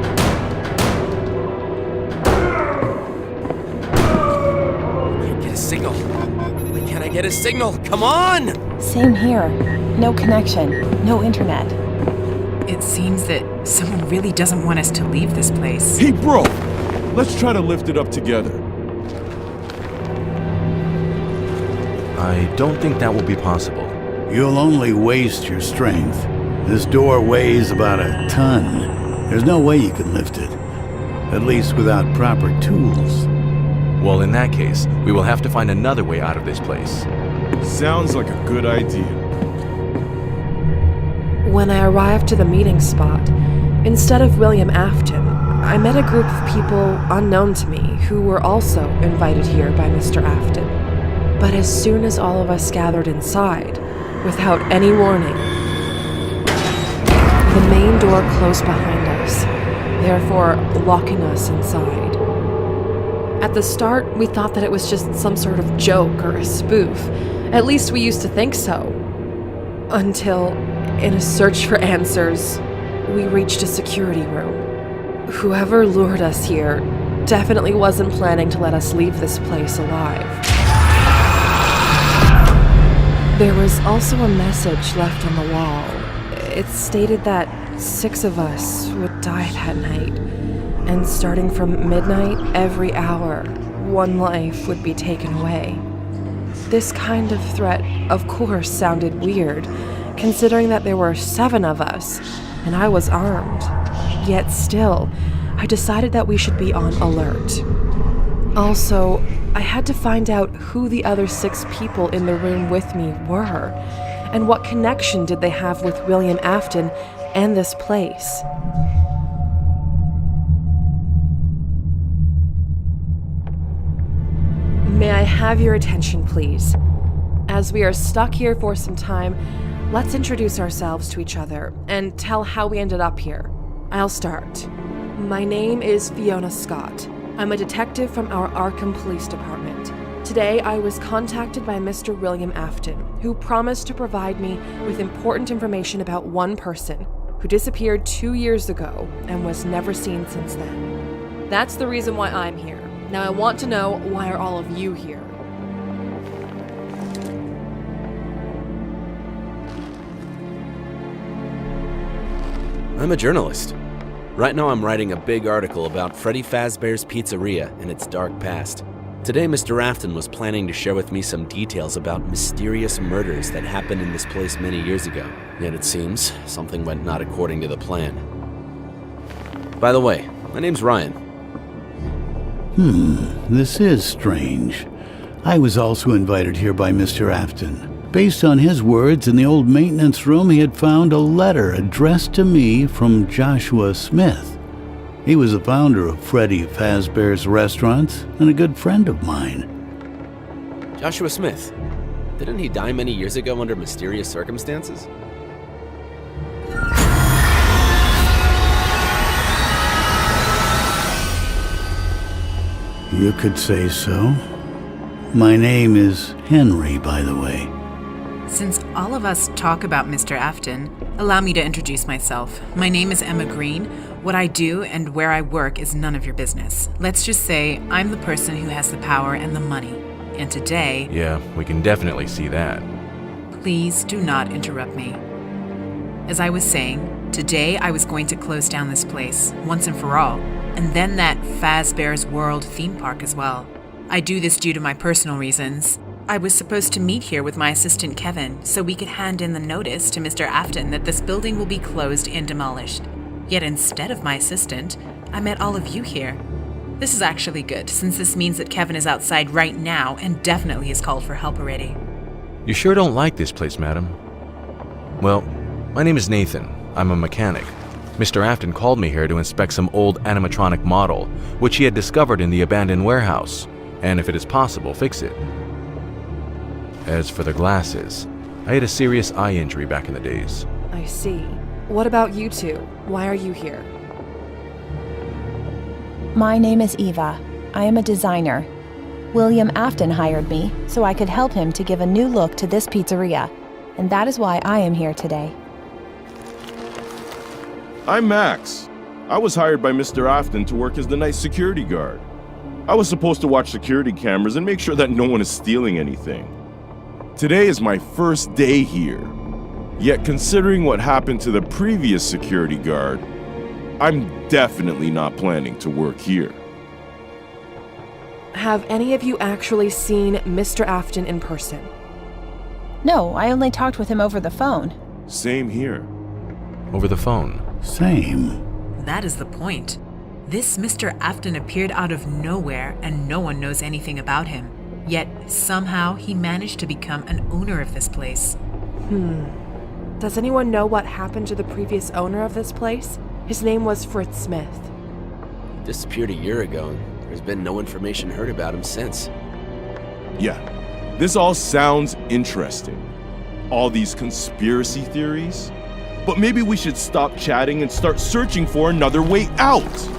Can't get a signal. Why can't I get a signal? Come on! Same here. No connection. No internet. It seems that someone really doesn't want us to leave this place. Hey, bro! Let's try to lift it up together. I don't think that will be possible. You'll only waste your strength. This door weighs about a ton. There's no way you can lift it. At least without proper tools. Well, in that case, we will have to find another way out of this place. Sounds like a good idea. When I arrived to the meeting spot, instead of William Afton, I met a group of people unknown to me who were also invited here by Mr. Afton. But as soon as all of us gathered inside, without any warning, the main door closed behind us, therefore locking us inside. At the start, we thought that it was just some sort of joke or a spoof. At least we used to think so. Until, in a search for answers, we reached a security room. Whoever lured us here definitely wasn't planning to let us leave this place alive. There was also a message left on the wall. It stated that 6 of us would die that night, and starting from midnight, every hour, 1 life would be taken away. This kind of threat, of course, sounded weird, considering that there were 7 of us, and I was armed. Yet still, I decided that we should be on alert. Also, I had to find out who the other 6 people in the room with me were, and what connection did they have with William Afton and this place. May I have your attention, please? As we are stuck here for some time, let's introduce ourselves to each other and tell how we ended up here. I'll start. My name is Fiona Scott. I'm a detective from our Arkham Police Department. Today, I was contacted by Mr. William Afton, who promised to provide me with important information about one person who disappeared 2 years ago and was never seen since then. That's the reason why I'm here. Now I want to know, why are all of you here? I'm a journalist. Right now I'm writing a big article about Freddy Fazbear's Pizzeria and its dark past. Today Mr. Afton was planning to share with me some details about mysterious murders that happened in this place many years ago. Yet it seems something went not according to the plan. By the way, my name's Ryan. This is strange. I was also invited here by Mr. Afton. Based on his words, in the old maintenance room he had found a letter addressed to me from Joshua Smith. He was the founder of Freddy Fazbear's Restaurant and a good friend of mine. Joshua Smith. Didn't he die many years ago under mysterious circumstances? You could say so. My name is Henry, by the way. Since all of us talk about Mr. Afton, allow me to introduce myself. My name is Emma Green. What I do and where I work is none of your business. Let's just say I'm the person who has the power and the money. And today... Yeah, we can definitely see that. Please do not interrupt me. As I was saying, today I was going to close down this place, once and for all, and then that Fazbear's World theme park as well. I do this due to my personal reasons. I was supposed to meet here with my assistant Kevin, so we could hand in the notice to Mr. Afton that this building will be closed and demolished. Yet instead of my assistant, I met all of you here. This is actually good, since this means that Kevin is outside right now and definitely has called for help already. You sure don't like this place, madam? Well, my name is Nathan. I'm a mechanic. Mr. Afton called me here to inspect some old animatronic model, which he had discovered in the abandoned warehouse, and if it is possible, fix it. As for the glasses, I had a serious eye injury back in the days. I see. What about you two? Why are you here? My name is Eva. I am a designer. William Afton hired me so I could help him to give a new look to this pizzeria, and that is why I am here today. I'm Max. I was hired by Mr. Afton to work as the night security guard. I was supposed to watch security cameras and make sure that no one is stealing anything. Today is my first day here. Yet considering what happened to the previous security guard, I'm definitely not planning to work here. Have any of you actually seen Mr. Afton in person? No, I only talked with him over the phone. Same here. Over the phone? Same. That is the point. This Mr. Afton appeared out of nowhere and no one knows anything about him. Yet, somehow, he managed to become an owner of this place. Does anyone know what happened to the previous owner of this place? His name was Fritz Smith. He disappeared a year ago, and there's been no information heard about him since. Yeah, this all sounds interesting. All these conspiracy theories. But maybe we should stop chatting and start searching for another way out.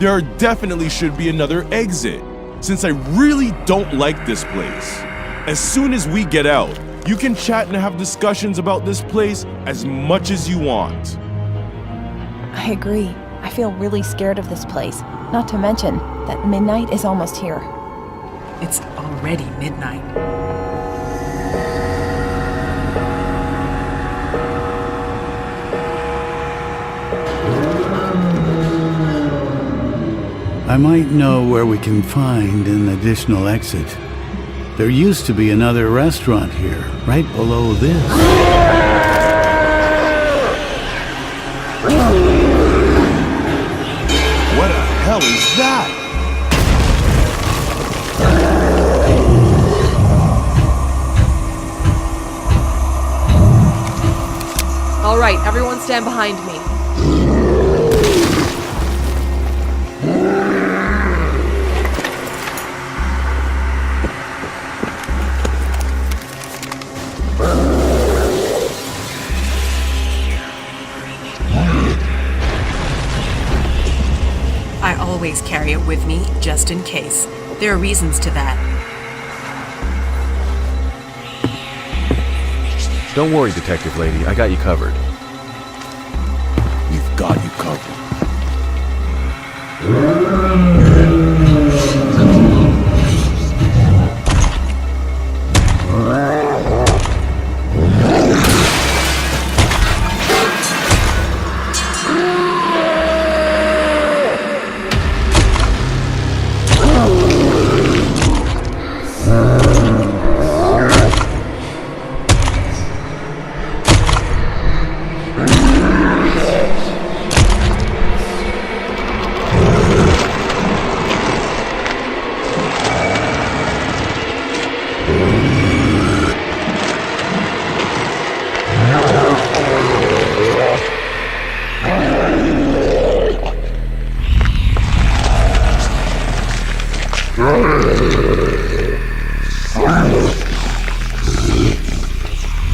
There definitely should be another exit, since I really don't like this place. As soon as we get out, you can chat and have discussions about this place as much as you want. I agree. I feel really scared of this place. Not to mention that midnight is almost here. It's already midnight. I might know where we can find an additional exit. There used to be another restaurant here, right below this. What the hell is that? All right, everyone stand behind me. I always carry it with me, just in case. There are reasons to that. Don't worry, detective lady. I got you covered. We've got you covered.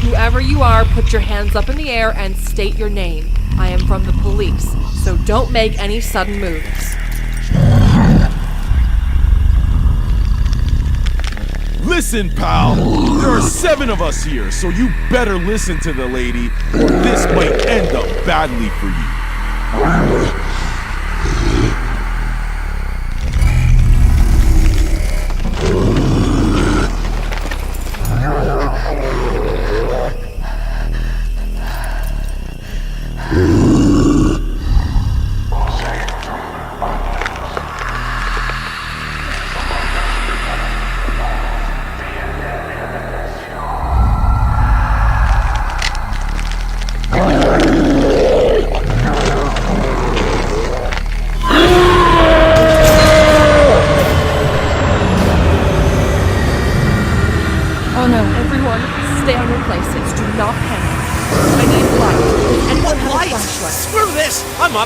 Whoever you are, put your hands up in the air and state your name. I am from the police, so don't make any sudden moves. Listen, pal. There are 7 of us here, so you better listen to the lady, or this might end up badly for you.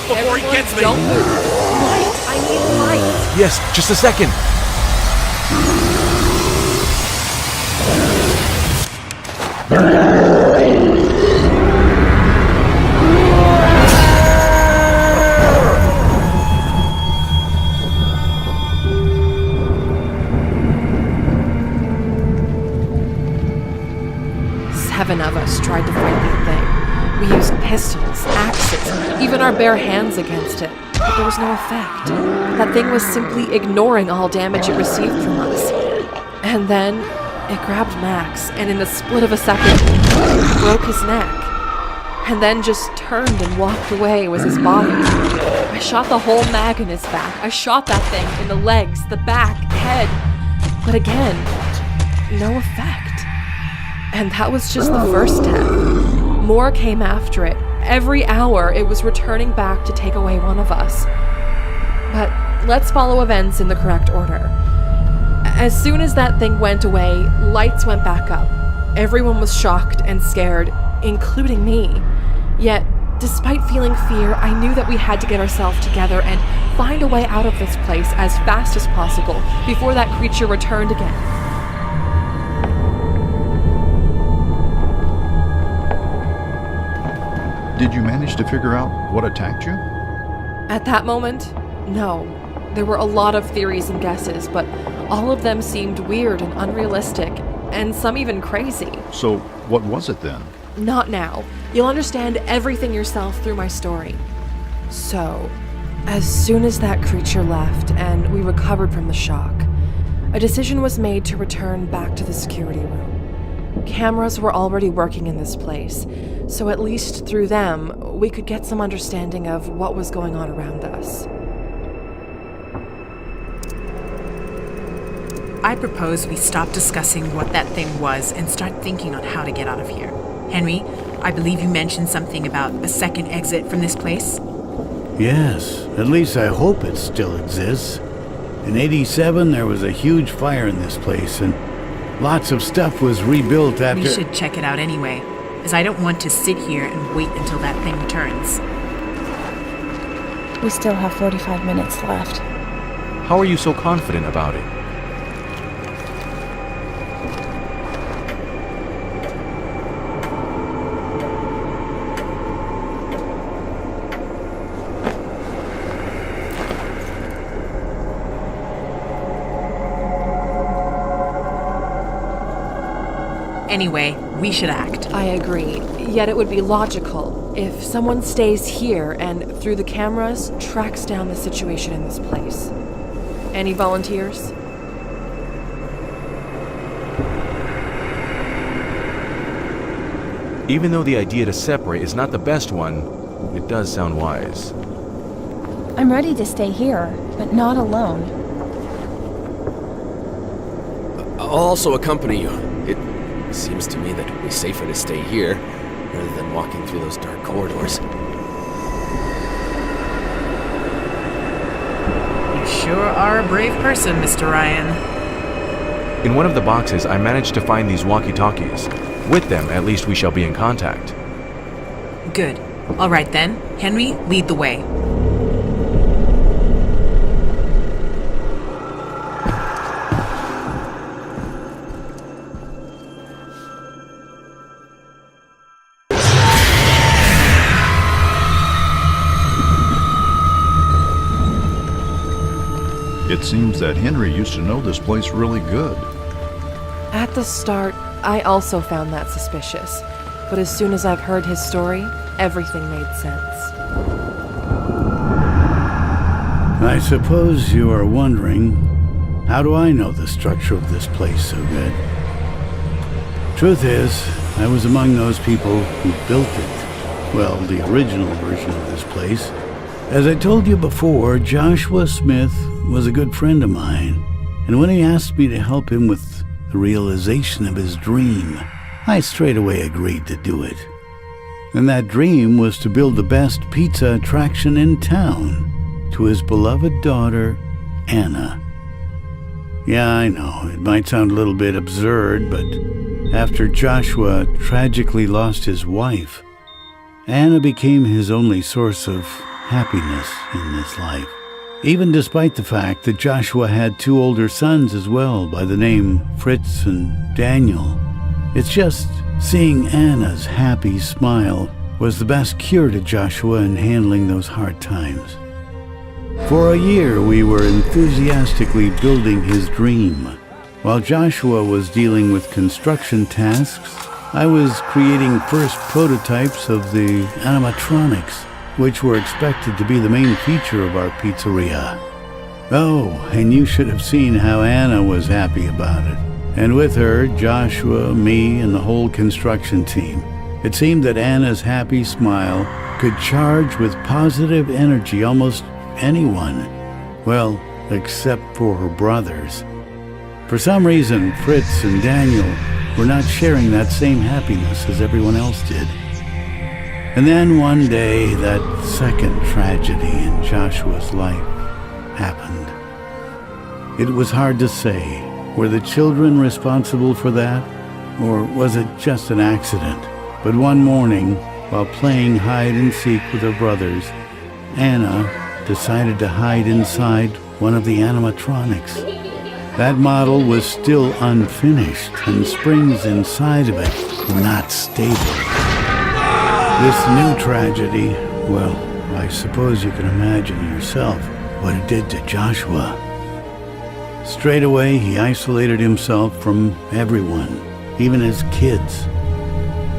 Before he gets me! Don't move. Light! I need light! Yes, just a second. Seven of us tried to fight that thing. We used pistols, axes, even our bare hands against it, but there was no effect. That thing was simply ignoring all damage it received from us. And then it grabbed Max, and in the split of a second, broke his neck. And then just turned and walked away with his body. I shot the whole mag in his back. I shot that thing in the legs, the back, head. But again, no effect. And that was just the first step. More came after it. Every hour, it was returning back to take away one of us. But let's follow events in the correct order. As soon as that thing went away, lights went back up. Everyone was shocked and scared, including me. Yet, despite feeling fear, I knew that we had to get ourselves together and find a way out of this place as fast as possible before that creature returned again. Did you manage to figure out what attacked you? At that moment, no. There were a lot of theories and guesses, but all of them seemed weird and unrealistic, and some even crazy. So, what was it then? Not now. You'll understand everything yourself through my story. So, as soon as that creature left and we recovered from the shock, a decision was made to return back to the security room. Cameras were already working in this place, so at least through them, we could get some understanding of what was going on around us. I propose we stop discussing what that thing was and start thinking on how to get out of here. Henry, I believe you mentioned something about a second exit from this place? Yes, at least I hope it still exists. In '87, there was a huge fire in this place, and lots of stuff was rebuilt after... We should check it out anyway, as I don't want to sit here and wait until that thing returns. We still have 45 minutes left. How are you so confident about it? Anyway, we should act. I agree. Yet it would be logical if someone stays here and, through the cameras, tracks down the situation in this place. Any volunteers? Even though the idea to separate is not the best one, it does sound wise. I'm ready to stay here, but not alone. I'll also accompany you. It seems to me that it would be safer to stay here rather than walking through those dark corridors. You sure are a brave person, Mr. Ryan. In one of the boxes, I managed to find these walkie-talkies. With them, at least we shall be in contact. Good. All right then. Henry, lead the way. It seems that Henry used to know this place really good. At the start, I also found that suspicious. But as soon as I've heard his story, everything made sense. I suppose you are wondering, how do I know the structure of this place so good? Truth is, I was among those people who built it. Well, the original version of this place. As I told you before, Joshua Smith was a good friend of mine, and when he asked me to help him with the realization of his dream, I straight away agreed to do it. And that dream was to build the best pizza attraction in town to his beloved daughter, Anna. Yeah, I know, it might sound a little bit absurd, but after Joshua tragically lost his wife, Anna became his only source of happiness in this life. Even despite the fact that Joshua had 2 older sons as well by the name Fritz and Daniel. It's just seeing Anna's happy smile was the best cure to Joshua in handling those hard times. For a year, we were enthusiastically building his dream. While Joshua was dealing with construction tasks, I was creating first prototypes of the animatronics, which were expected to be the main feature of our pizzeria. Oh, and you should have seen how Anna was happy about it. And with her, Joshua, me, and the whole construction team. It seemed that Anna's happy smile could charge with positive energy almost anyone. Well, except for her brothers. For some reason, Fritz and Daniel were not sharing that same happiness as everyone else did. And then one day, that second tragedy in Joshua's life happened. It was hard to say. Were the children responsible for that? Or was it just an accident? But one morning, while playing hide and seek with her brothers, Anna decided to hide inside one of the animatronics. That model was still unfinished, and springs inside of it were not stable. This new tragedy, well, I suppose you can imagine yourself what it did to Joshua. Straight away, he isolated himself from everyone, even his kids.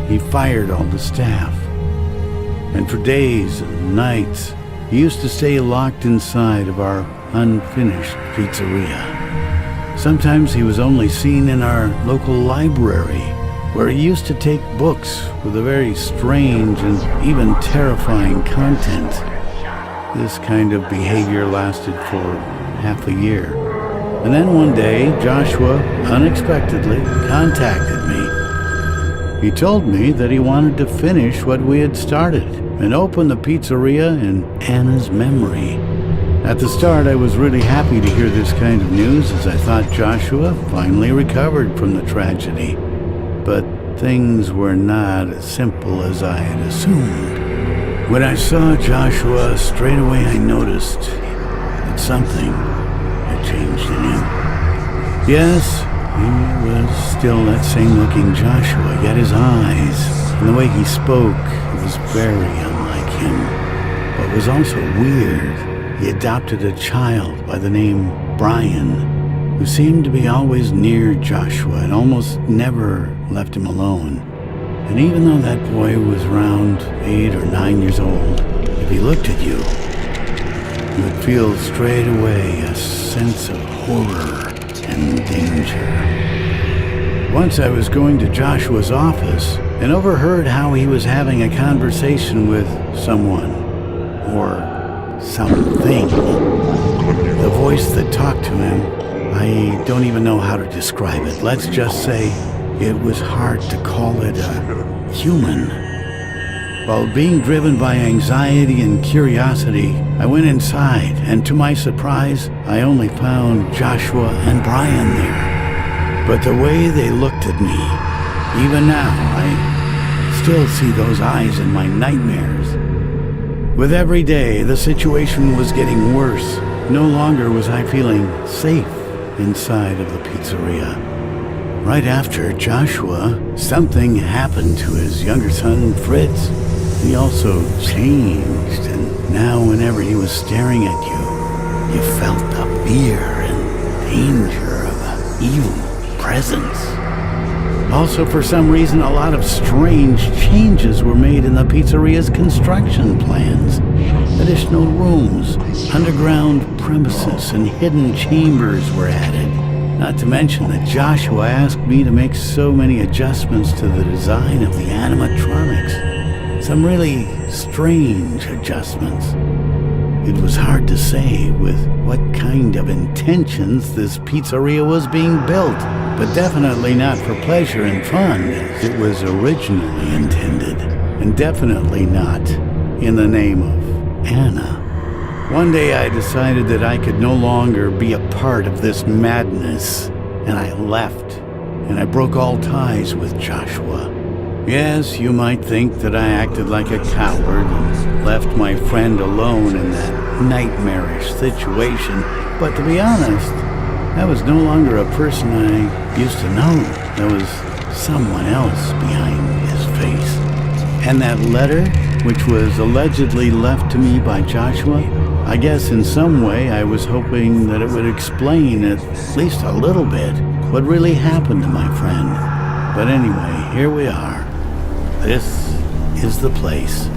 He fired all the staff. And for days and nights, he used to stay locked inside of our unfinished pizzeria. Sometimes he was only seen in our local library, where he used to take books with a very strange and even terrifying content. This kind of behavior lasted for half a year. And then one day, Joshua unexpectedly contacted me. He told me that he wanted to finish what we had started and open the pizzeria in Anna's memory. At the start, I was really happy to hear this kind of news, as I thought Joshua finally recovered from the tragedy. But things were not as simple as I had assumed. When I saw Joshua, straight away I noticed that something had changed in him. Yes, he was still that same-looking Joshua, yet his eyes and the way he spoke was very unlike him. But was also weird. He adopted a child by the name Brian, who seemed to be always near Joshua and almost never left him alone. And even though that boy was around 8 or 9 years old, if he looked at you, you would feel straight away a sense of horror and danger. Once I was going to Joshua's office and overheard how he was having a conversation with someone, or something. The voice that talked to him, I don't even know how to describe it. Let's just say it was hard to call it a human. While being driven by anxiety and curiosity, I went inside, and to my surprise, I only found Joshua and Brian there. But the way they looked at me, even now, I still see those eyes in my nightmares. With every day, the situation was getting worse. No longer was I feeling safe inside of the pizzeria. Right after Joshua, something happened to his younger son, Fritz. He also changed, and now whenever he was staring at you, You felt the fear and danger of an evil presence. Also, for some reason, a lot of strange changes were made in the pizzeria's construction plans. Additional rooms, underground premises, and hidden chambers were added. Not to mention that Joshua asked me to make so many adjustments to the design of the animatronics. Some really strange adjustments. It was hard to say with what kind of intentions this pizzeria was being built, but definitely not for pleasure and fun as it was originally intended, and definitely not in the name of Anna. One day I decided that I could no longer be a part of this madness, and I left, and I broke all ties with Joshua. Yes, you might think that I acted like a coward and left my friend alone in that nightmarish situation, but to be honest, that was no longer a person I used to know. There was someone else behind his face. And that letter, which was allegedly left to me by Joshua, I guess in some way I was hoping that it would explain at least a little bit what really happened to my friend. But anyway, here we are. This is the place.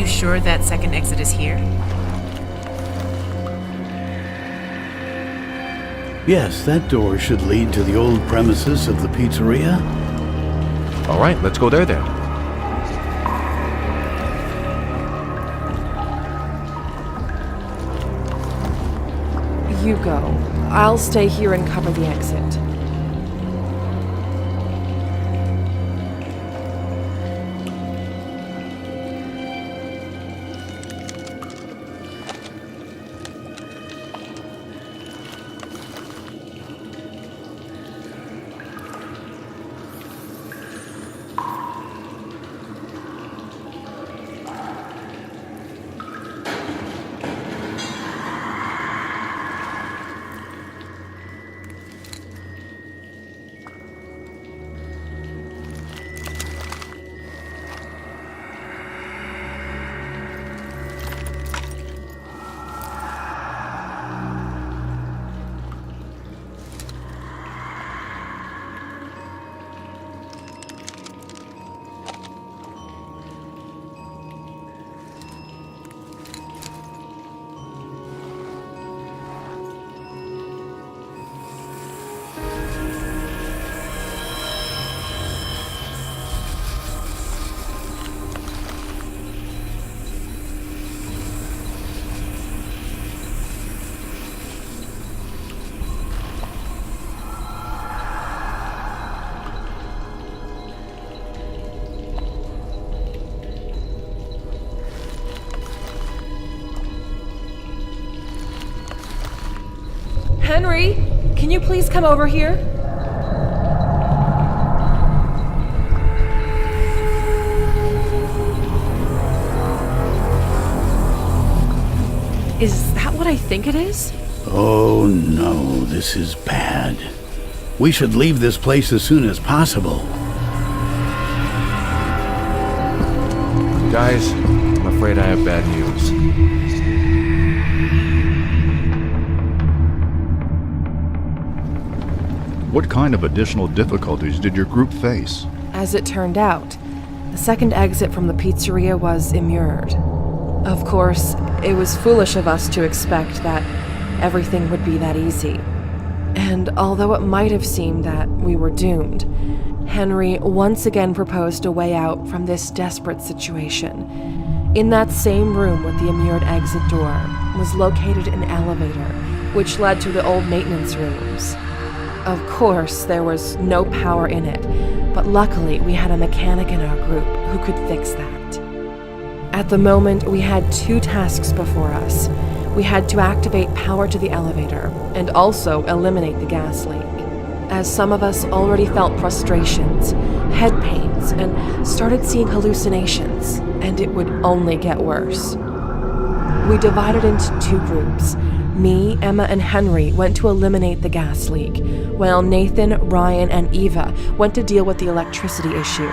Sure that second exit is here? Yes, that door should lead to the old premises of the pizzeria. All right, let's go there then. You go. I'll stay here and cover the exit. Henry, can you please come over here? Is that what I think it is? Oh no, this is bad. We should leave this place as soon as possible. Guys, I'm afraid I have bad news. What kind of additional difficulties did your group face? As it turned out, the second exit from the pizzeria was immured. Of course, it was foolish of us to expect that everything would be that easy. And although it might have seemed that we were doomed, Henry once again proposed a way out from this desperate situation. In that same room with the immured exit door was located an elevator, which led to the old maintenance rooms. Of course, there was no power in it, but luckily we had a mechanic in our group who could fix that. At the moment, we had 2 tasks before us. We had to activate power to the elevator and also eliminate the gas leak, as some of us already felt frustrations, head pains, and started seeing hallucinations, and it would only get worse. We divided into 2 groups. Me, Emma, and Henry went to eliminate the gas leak, while Nathan, Ryan, and Eva went to deal with the electricity issue.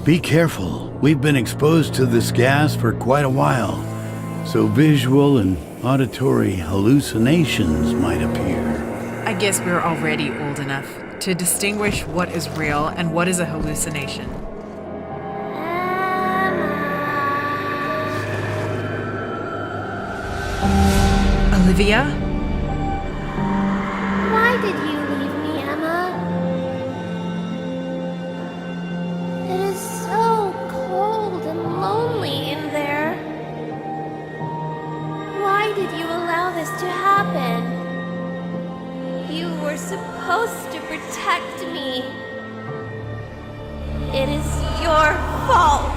Be careful. We've been exposed to this gas for quite a while, so visual and auditory hallucinations might appear. I guess we're already old enough to distinguish what is real and what is a hallucination. Olivia? Why did you leave me, Emma? It is so cold and lonely in there. Why did you allow this to happen? You were supposed to protect me. It is your fault.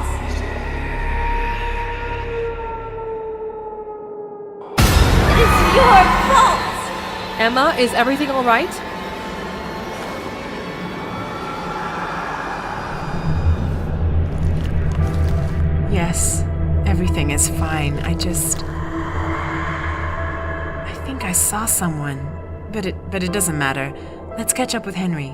It is your fault. Emma, is everything all right? Yes, everything is fine. I think I saw someone, but it doesn't matter. Let's catch up with Henry.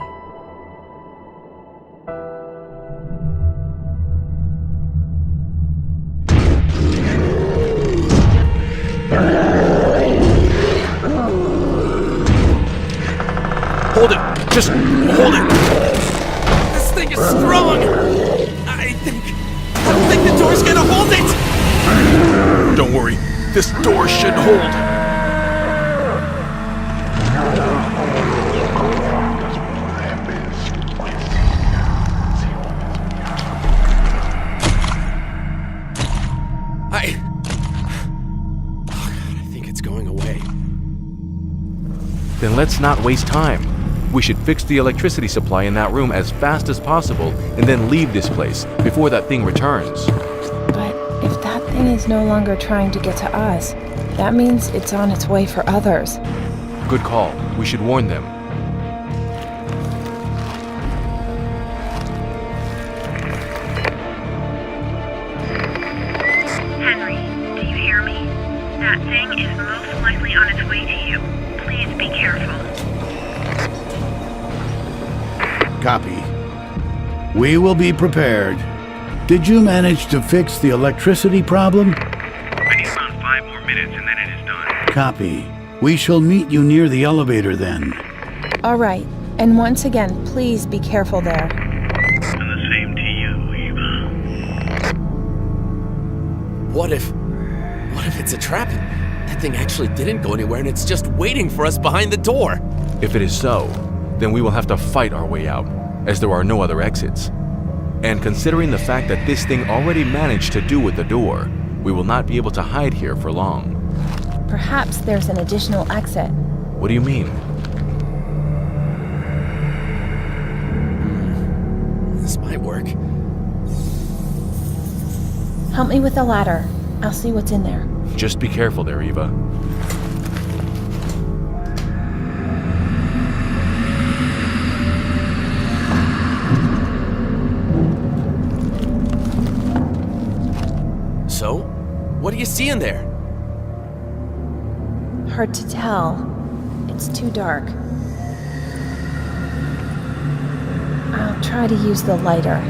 Hold it! Just hold it! This thing is strong! I don't think the door's gonna hold it! Don't worry, this door should hold. I think it's going away. Then let's not waste time. We should fix the electricity supply in that room as fast as possible and then leave this place before that thing returns. But if that thing is no longer trying to get to us, that means it's on its way for others. Good call. We should warn them. Henry, do you hear me? That thing is most likely on its way to you. Please be careful. Copy. We will be prepared. Did you manage to fix the electricity problem? I need around 5 more minutes and then it is done. Copy. We shall meet you near the elevator then. All right. And once again, please be careful there. And the same to you, Eva. What if it's a trap? That thing actually didn't go anywhere and it's just waiting for us behind the door. If it is so, then we will have to fight our way out, as there are no other exits. And considering the fact that this thing already managed to do with the door, we will not be able to hide here for long. Perhaps there's an additional exit. What do you mean? This might work. Help me with the ladder. I'll see what's in there. Just be careful there, Eva. So, what do you see in there? Hard to tell. It's too dark. I'll try to use the lighter.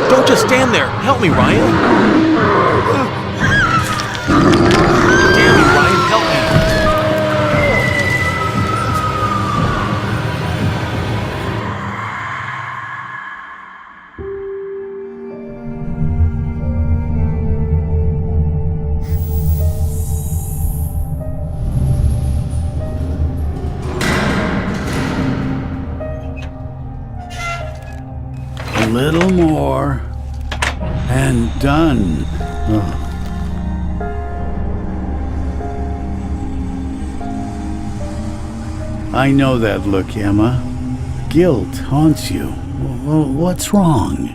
Don't just stand there! Help me, Ryan! Damn you, Ryan, help me! little more. And done. Ugh. I know that look, Emma. Guilt haunts you. What's wrong?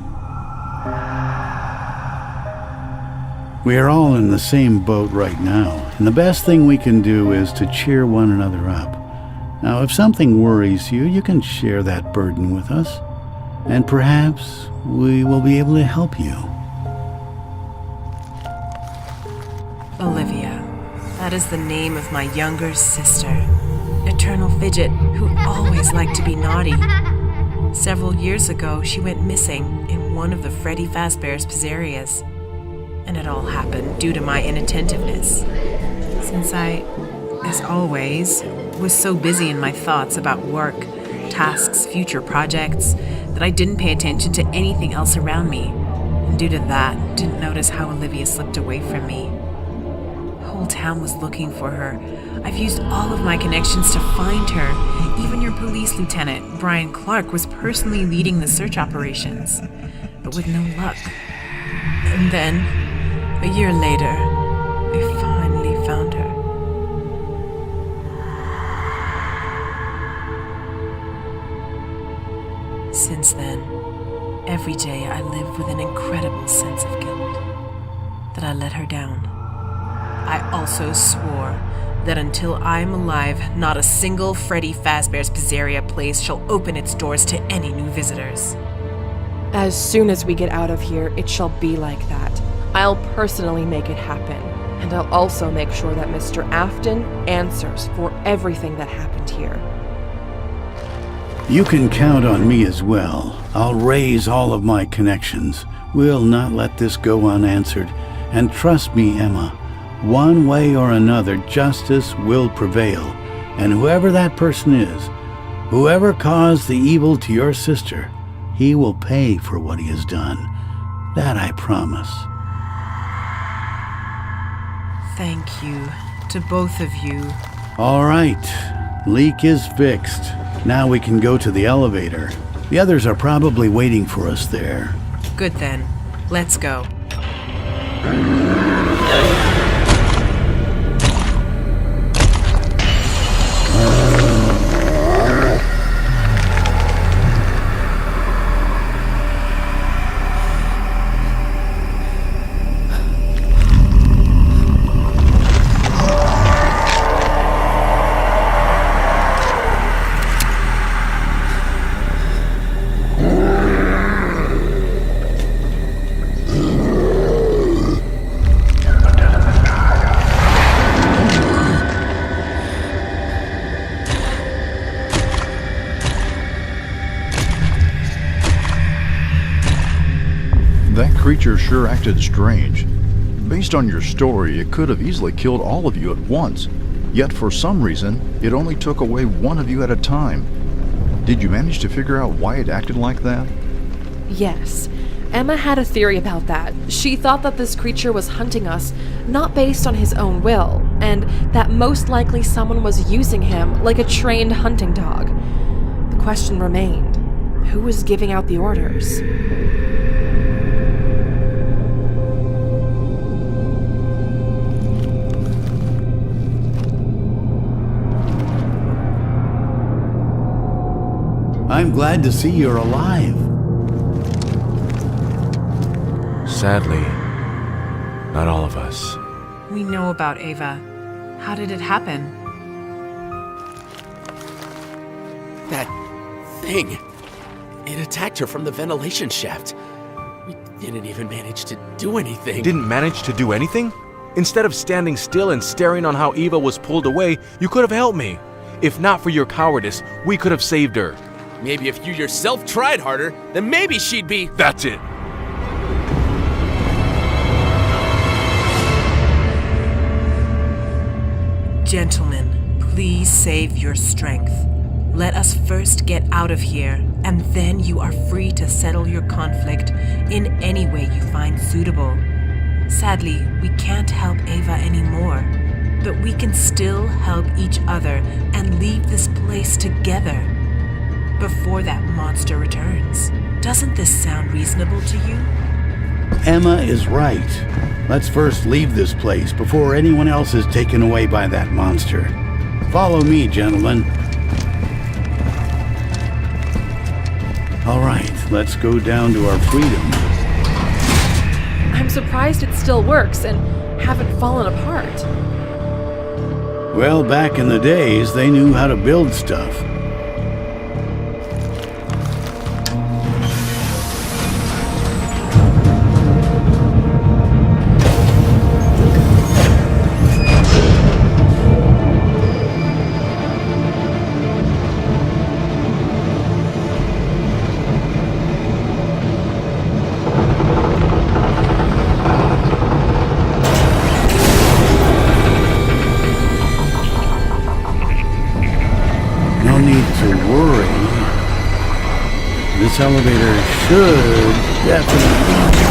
We are all in the same boat right now, and the best thing we can do is to cheer one another up. Now, if something worries you, you can share that burden with us, and perhaps we will be able to help you. Olivia. That is the name of my younger sister. Eternal Fidget, who always liked to be naughty. Several years ago, she went missing in one of the Freddy Fazbear's pizzerias. And it all happened due to my inattentiveness. Since I, as always, was so busy in my thoughts about work, tasks, future projects, that I didn't pay attention to anything else around me. And due to that, didn't notice how Olivia slipped away from me. The whole town was looking for her. I've used all of my connections to find her. Even your police lieutenant, Brian Clark, was personally leading the search operations, but with no luck. And then, a year later, I finally found her. Since then, every day I live with an incredible sense of guilt that I let her down. I also swore that until I'm alive, not a single Freddy Fazbear's Pizzeria place shall open its doors to any new visitors. As soon as we get out of here, it shall be like that. I'll personally make it happen. And I'll also make sure that Mr. Afton answers for everything that happened here. You can count on me as well. I'll raise all of my connections. We'll not let this go unanswered. And trust me, Emma, one way or another, justice will prevail. And whoever that person is, whoever caused the evil to your sister, he will pay for what he has done. That I promise. Thank you to both of you. All right. Leak is fixed. Now we can go to the elevator. The others are probably waiting for us there. Good then. Let's go. That creature sure acted strange. Based on your story, it could have easily killed all of you at once. Yet for some reason, it only took away one of you at a time. Did you manage to figure out why it acted like that? Yes. Emma had a theory about that. She thought that this creature was hunting us, not based on his own will, and that most likely someone was using him like a trained hunting dog. The question remained, who was giving out the orders? I'm glad to see you're alive. Sadly, not all of us. We know about Ava. How did it happen? That thing. It attacked her from the ventilation shaft. We didn't even manage to do anything. Didn't manage to do anything? Instead of standing still and staring on how Eva was pulled away, you could have helped me. If not for your cowardice, we could have saved her. Maybe if you yourself tried harder, then maybe she'd be... That's it. Gentlemen, please save your strength. Let us first get out of here, and then you are free to settle your conflict in any way you find suitable. Sadly, we can't help Ava anymore, but we can still help each other and leave this place together before that monster returns. Doesn't this sound reasonable to you? Emma is right. Let's first leave this place before anyone else is taken away by that monster. Follow me, gentlemen. All right, let's go down to our freedom. I'm surprised it still works and haven't fallen apart. Well, back in the days, they knew how to build stuff. No need to worry. This elevator should definitely...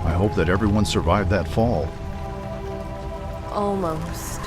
I hope that everyone survived that fall. Almost.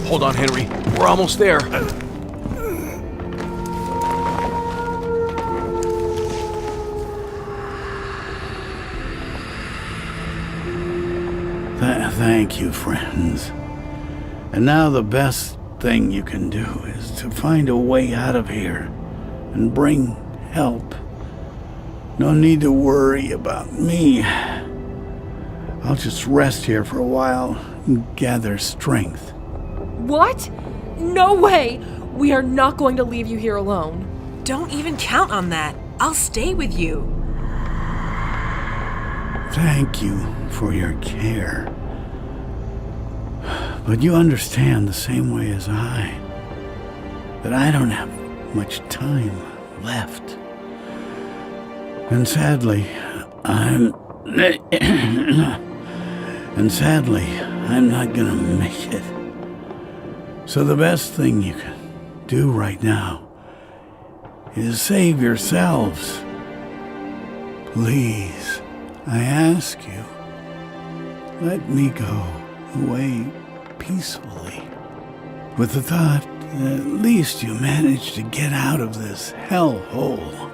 Hold on, Henry. We're almost there. Thank you, friends. And now the best thing you can do is to find a way out of here and bring help. No need to worry about me. I'll just rest here for a while and gather strength. What? No way! We are not going to leave you here alone. Don't even count on that. I'll stay with you. Thank you for your care. But you understand the same way as I, that I don't have much time left. And sadly, I'm not gonna make it. So the best thing you can do right now is save yourselves. Please, I ask you, let me go away peacefully, with the thought that at least you managed to get out of this hellhole.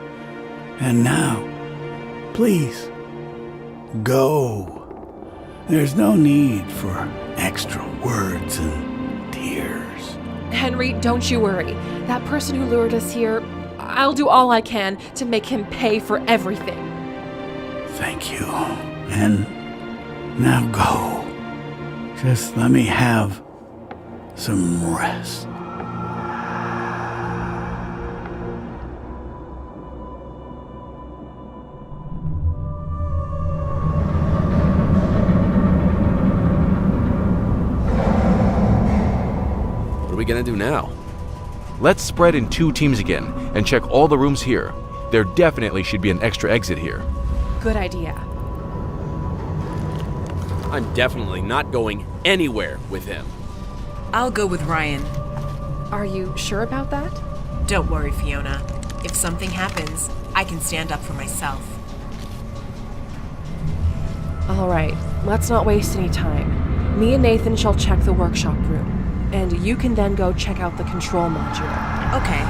And now, please, go. There's no need for extra words and tears. Henry, don't you worry. That person who lured us here, I'll do all I can to make him pay for everything. Thank you. And now go. Just let me have some rest. What are we gonna do now? Let's spread in 2 teams again and check all the rooms here. There definitely should be an extra exit here. Good idea. I'm definitely not going anywhere with him. I'll go with Ryan. Are you sure about that? Don't worry, Fiona. If something happens, I can stand up for myself. All right, let's not waste any time. Me and Nathan shall check the workshop room, and you can then go check out the control module. Okay.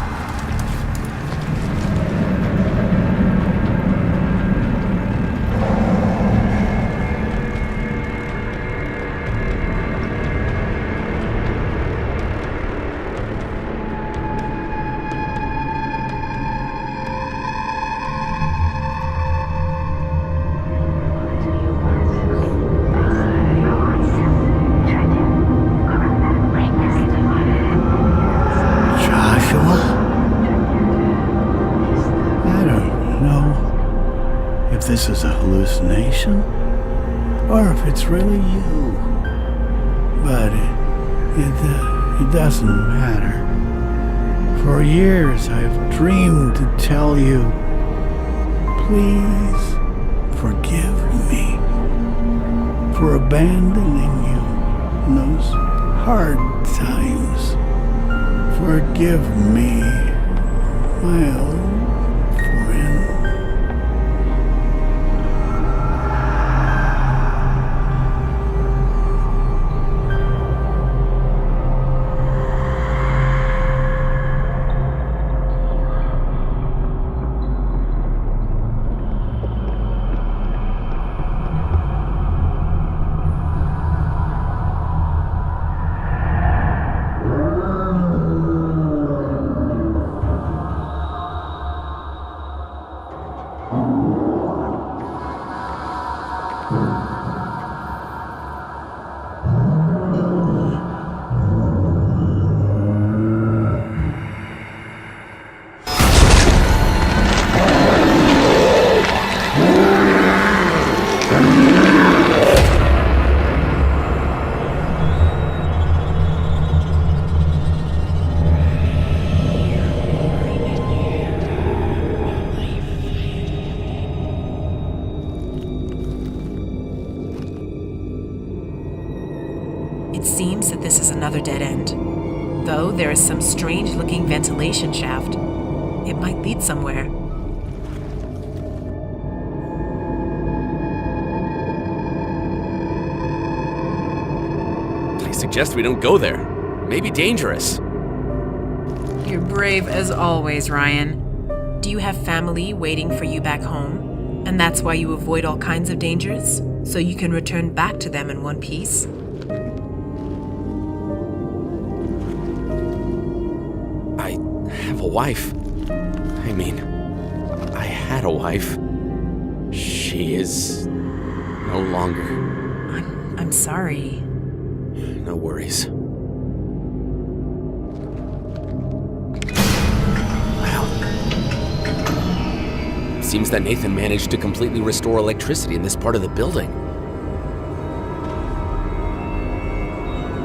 this is a hallucination or if it's really you. But it doesn't matter. For years I've dreamed to tell you, please forgive me for abandoning you in those hard times. Forgive me, my old friend. It seems that this is another dead end. Though there is some strange-looking ventilation shaft. It might lead somewhere. I suggest we don't go there. Maybe dangerous. You're brave as always, Ryan. Do you have family waiting for you back home? And that's why you avoid all kinds of dangers? So you can return back to them in one piece? I have a wife. I mean, I had a wife. She is no longer. I'm sorry. No worries. Wow. Seems that Nathan managed to completely restore electricity in this part of the building.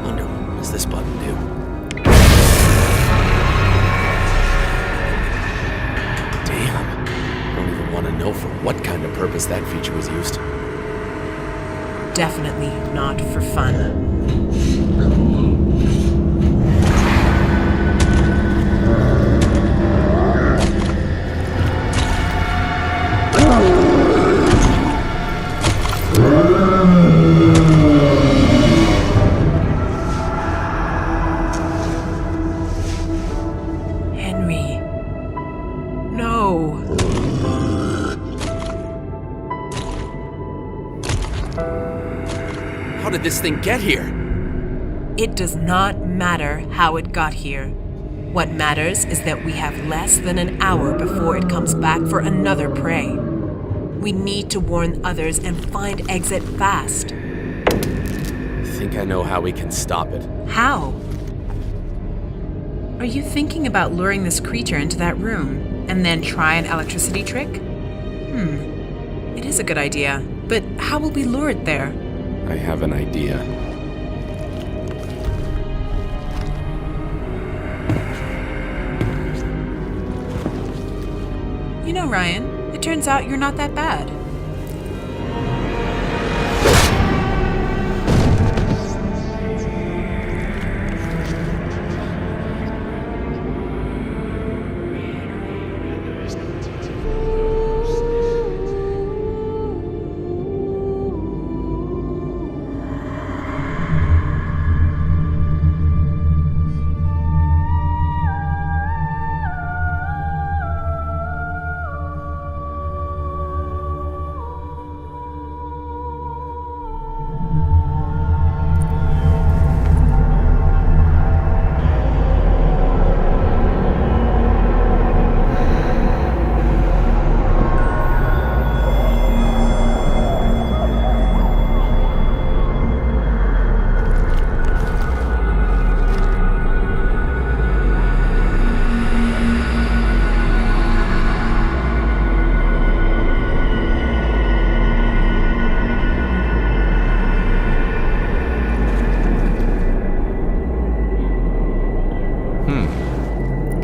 Wonder, what does this button do? Want to know for what kind of purpose that feature was used. Definitely not for fun. Henry. No. How did this thing get here? It does not matter how it got here. What matters is that we have less than an hour before it comes back for another prey. We need to warn others and find exit fast. I think I know how we can stop it. How? Are you thinking about luring this creature into that room and then try an electricity trick? It is a good idea, but how will we lure it there? I have an idea. You know, Ryan, it turns out you're not that bad.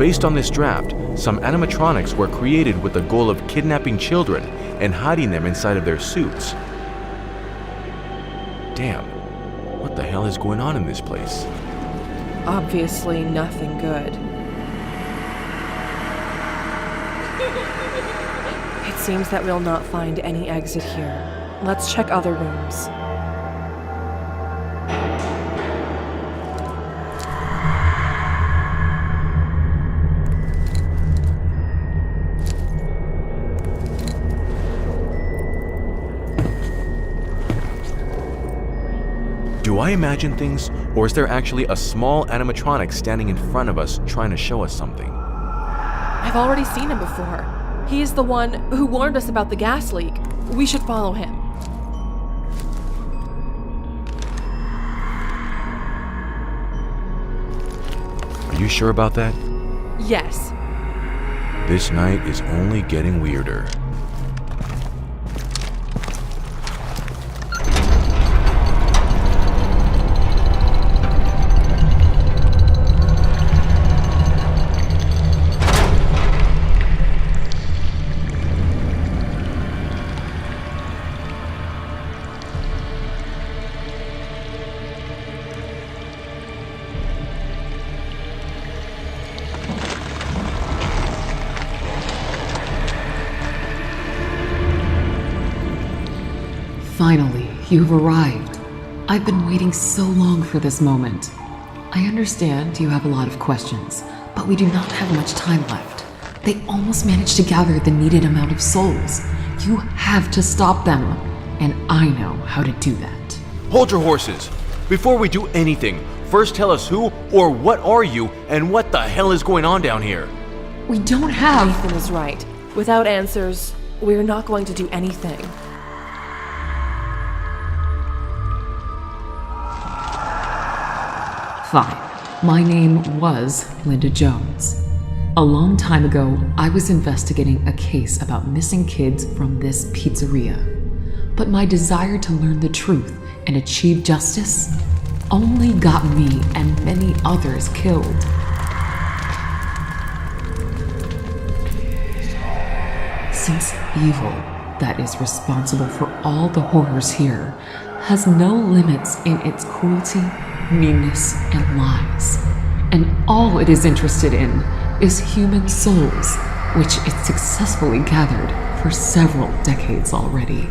based on this draft, some animatronics were created with the goal of kidnapping children and hiding them inside of their suits. Damn, what the hell is going on in this place? Obviously nothing good. It seems that we'll not find any exit here. Let's check other rooms. Do I imagine things, or is there actually a small animatronic standing in front of us trying to show us something? I've already seen him before. He is the one who warned us about the gas leak. We should follow him. Are you sure about that? Yes. This night is only getting weirder. Finally, you've arrived. I've been waiting so long for this moment. I understand you have a lot of questions, but we do not have much time left. They almost managed to gather the needed amount of souls. You have to stop them, and I know how to do that. Hold your horses! Before we do anything, first tell us who or what are you and what the hell is going on down here? We don't have... Nathan is right. Without answers, we're not going to do anything. Fine. My name was Linda Jones. A long time ago, I was investigating a case about missing kids from this pizzeria. But my desire to learn the truth and achieve justice only got me and many others killed. Since evil that is responsible for all the horrors here has no limits in its cruelty, meanness, and lies, and all it is interested in is human souls, which it successfully gathered for several decades already.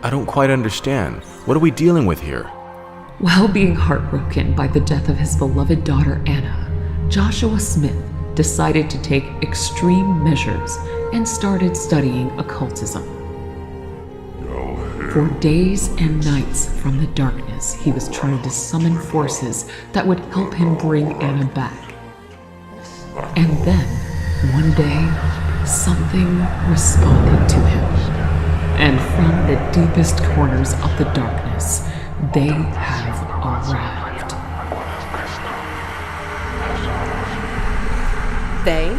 I don't quite understand. What are we dealing with here? While being heartbroken by the death of his beloved daughter Anna, Joshua Smith decided to take extreme measures and started studying occultism. For days and nights from the darkness, he was trying to summon forces that would help him bring Anna back. And then, one day, something responded to him. And from the deepest corners of the darkness, they have arrived. They?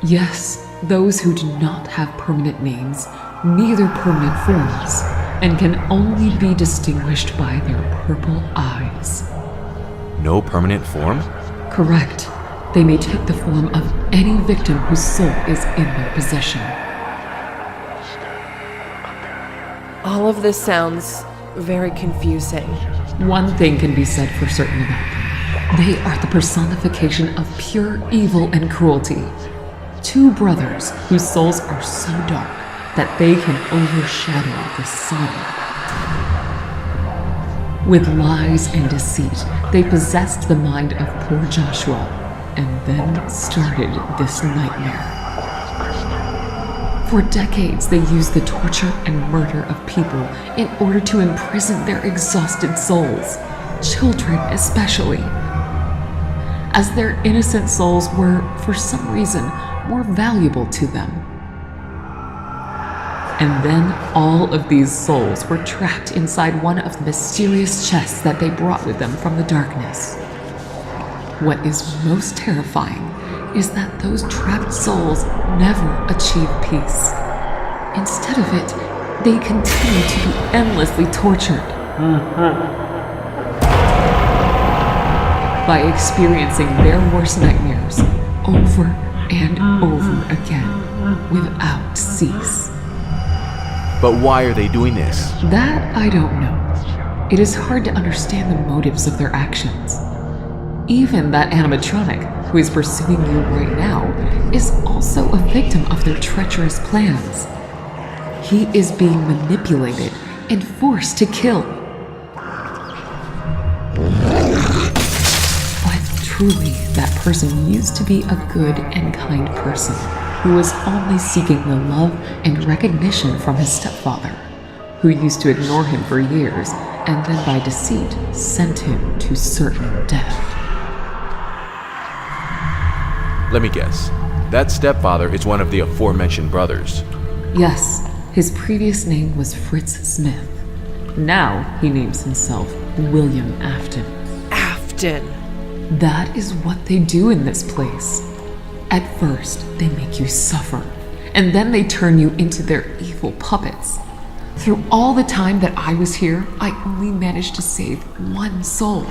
Yes, those who do not have permanent names, neither permanent forms, and can only be distinguished by their purple eyes. No permanent form? Correct. They may take the form of any victim whose soul is in their possession. All of this sounds very confusing. One thing can be said for certain about them. They are the personification of pure evil and cruelty. Two brothers whose souls are so dark that they can overshadow the sun. With lies and deceit, they possessed the mind of poor Joshua, and then started this nightmare. For decades, they used the torture and murder of people in order to imprison their exhausted souls, children especially, as their innocent souls were, for some reason, more valuable to them. And then all of these souls were trapped inside one of the mysterious chests that they brought with them from the darkness. What is most terrifying is that those trapped souls never achieve peace. Instead of it, they continue to be endlessly tortured. by experiencing their worst nightmares over and over again without cease. But why are they doing this? That I don't know. It is hard to understand the motives of their actions. Even that animatronic, who is pursuing you right now, is also a victim of their treacherous plans. He is being manipulated and forced to kill. But truly, that person used to be a good and kind person who was only seeking the love and recognition from his stepfather, who used to ignore him for years and then by deceit sent him to certain death. Let me guess. That stepfather is one of the aforementioned brothers. Yes, his previous name was Fritz Smith. Now he names himself William Afton. Afton! That is what they do in this place. At first, they make you suffer, and then they turn you into their evil puppets. Through all the time that I was here, I only managed to save one soul.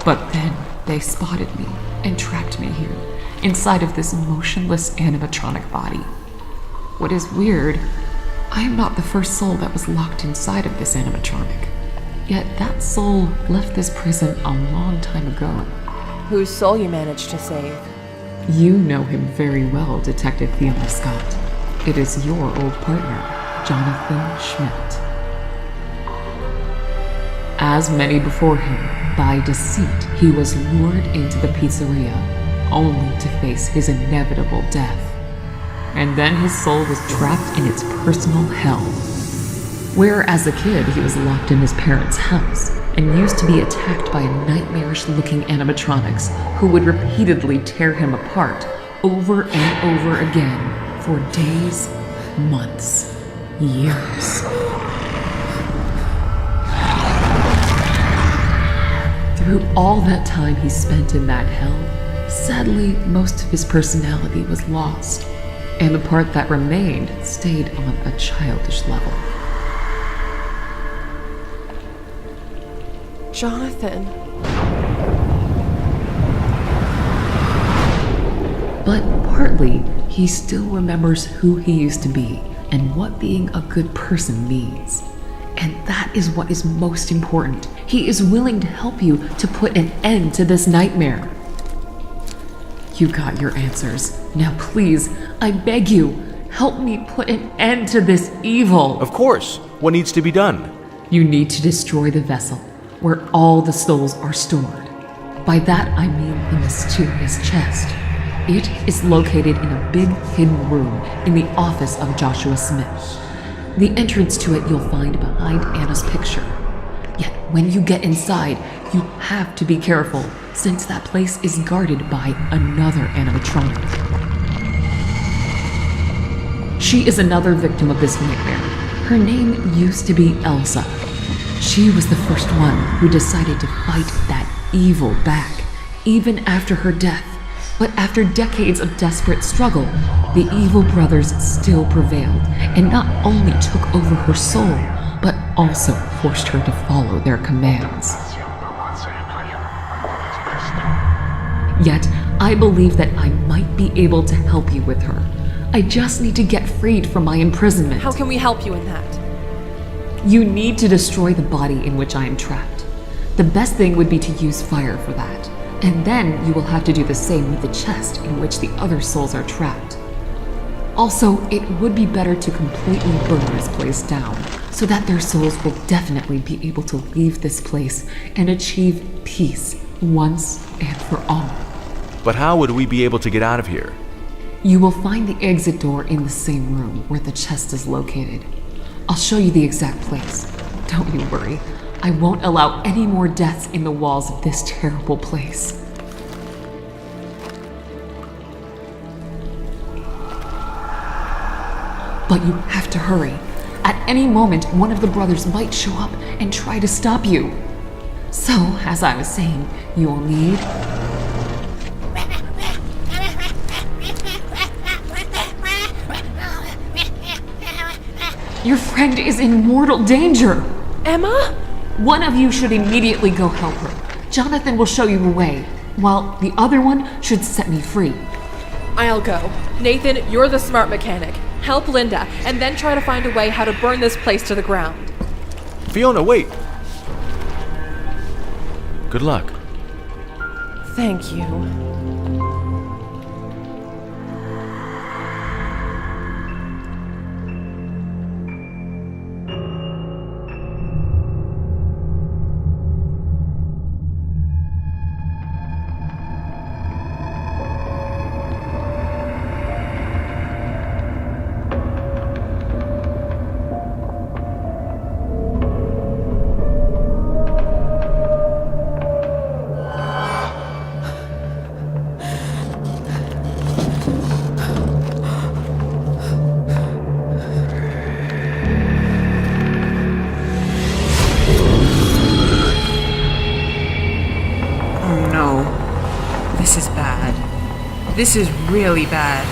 But then they spotted me and trapped me here, inside of this motionless animatronic body. What is weird, I am not the first soul that was locked inside of this animatronic. Yet that soul left this prison a long time ago. Whose soul you managed to save? You know him very well, Detective Fiona Scott. It is your old partner, Jonathan Schmidt. As many before him, by deceit, he was lured into the pizzeria, only to face his inevitable death. And then his soul was trapped in its personal hell, where as a kid he was locked in his parents' house and used to be attacked by nightmarish-looking animatronics who would repeatedly tear him apart over and over again for days, months, years. Through all that time he spent in that hell, sadly, most of his personality was lost, and the part that remained stayed on a childish level. Jonathan. But partly, he still remembers who he used to be and what being a good person means. And that is what is most important. He is willing to help you to put an end to this nightmare. You got your answers. Now please, I beg you, help me put an end to this evil. Of course. What needs to be done? You need to destroy the vessel, where all the souls are stored. By that I mean the mysterious chest. It is located in a big hidden room in the office of Joshua Smith. The entrance to it you'll find behind Anna's picture. Yet when you get inside, you have to be careful, since that place is guarded by another animatronic. She is another victim of this nightmare. Her name used to be Elsa. She was the first one who decided to fight that evil back, even after her death. But after decades of desperate struggle, the evil brothers still prevailed and not only took over her soul, but also forced her to follow their commands. Yet, I believe that I might be able to help you with her. I just need to get freed from my imprisonment. How can we help you in that? You need to destroy the body in which I am trapped. The best thing would be to use fire for that. And then you will have to do the same with the chest in which the other souls are trapped. Also, it would be better to completely burn this place down, so that their souls will definitely be able to leave this place and achieve peace once and for all. But how would we be able to get out of here? You will find the exit door in the same room where the chest is located. I'll show you the exact place. Don't you worry. I won't allow any more deaths in the walls of this terrible place. But you have to hurry. At any moment, one of the brothers might show up and try to stop you. So, as I was saying, you'll need... Your friend is in mortal danger! Emma? One of you should immediately go help her. Jonathan will show you the way. while the other one should set me free. I'll go. Nathan, you're the smart mechanic. Help Linda, and then try to find a way how to burn this place to the ground. Fiona, wait! Good luck. Thank you. This is bad. This is really bad.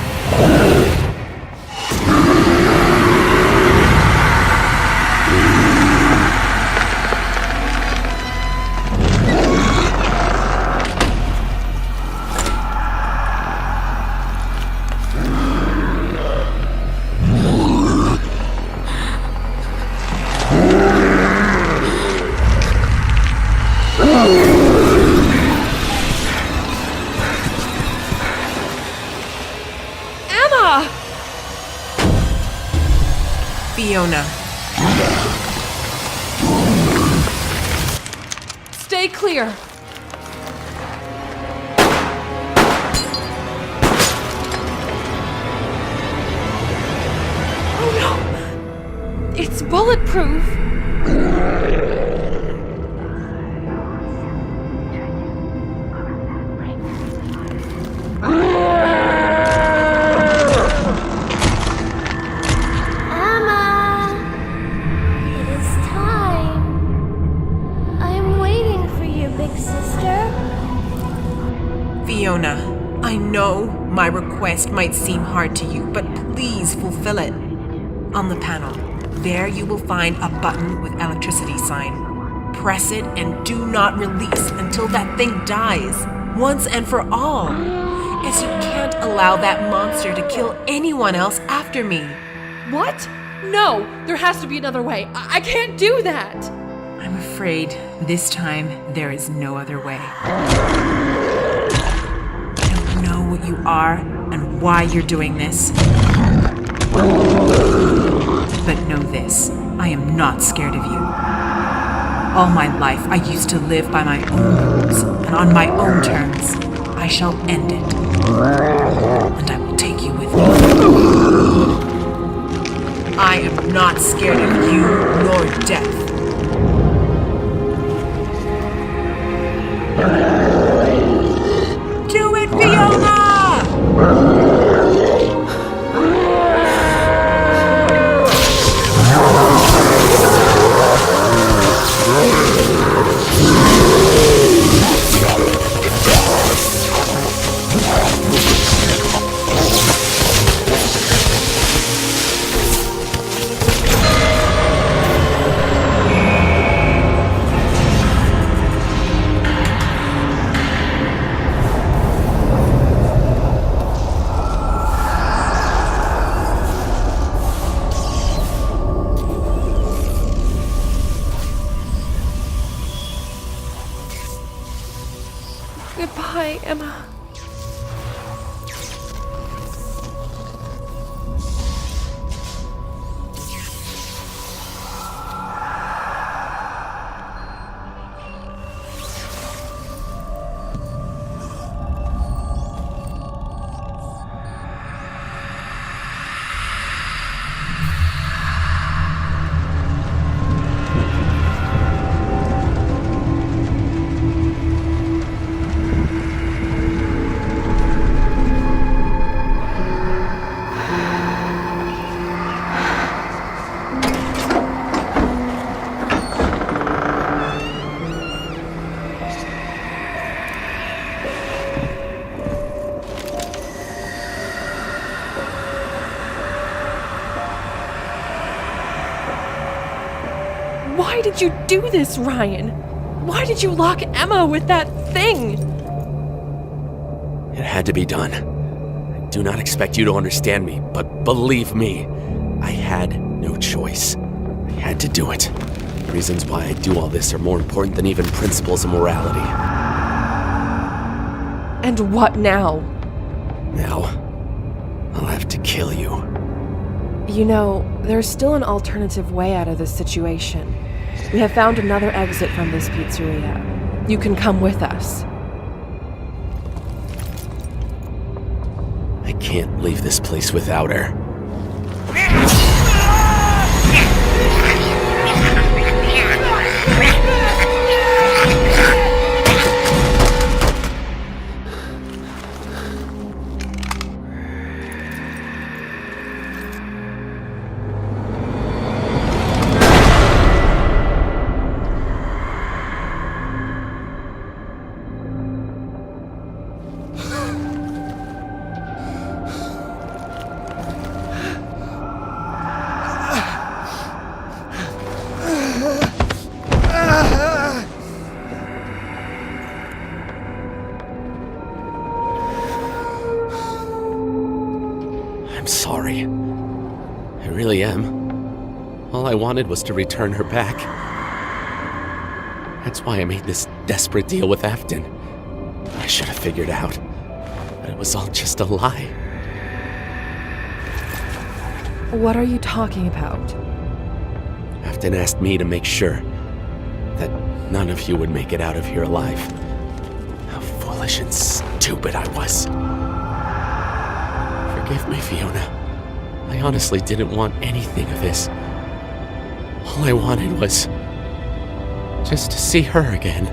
Fiona. Stay clear. Oh no! It's bulletproof. Fiona, I know my request might seem hard to you, but please fulfill it. On the panel, there you will find a button with electricity sign. Press it and do not release until that thing dies, once and for all. As you can't allow that monster to kill anyone else after me. What? No, there has to be another way. I can't do that. I'm afraid this time there is no other way. What you are and why you're doing this. But know this, I am not scared of you. All my life I used to live by my own rules and on my own terms. I shall end it. And I will take you with me. I am not scared of you nor death. Do it, Fiona! Goodbye, Emma. Why did you do this, Ryan? Why did you lock Emma with that thing? It had to be done. I do not expect you to understand me, but believe me, I had no choice. I had to do it. The reasons why I do all this are more important than even principles of morality. And what now? Now, I'll have to kill you. You know, there's still an alternative way out of this situation. We have found another exit from this pizzeria. You can come with us. I can't leave this place without her. I'm sorry. I really am. All I wanted was to return her back. That's why I made this desperate deal with Afton. I should have figured out that it was all just a lie. What are you talking about? Afton asked me to make sure that none of you would make it out of here alive. How foolish and stupid I was. Forgive me, Fiona. I honestly didn't want anything of this. All I wanted was just to see her again.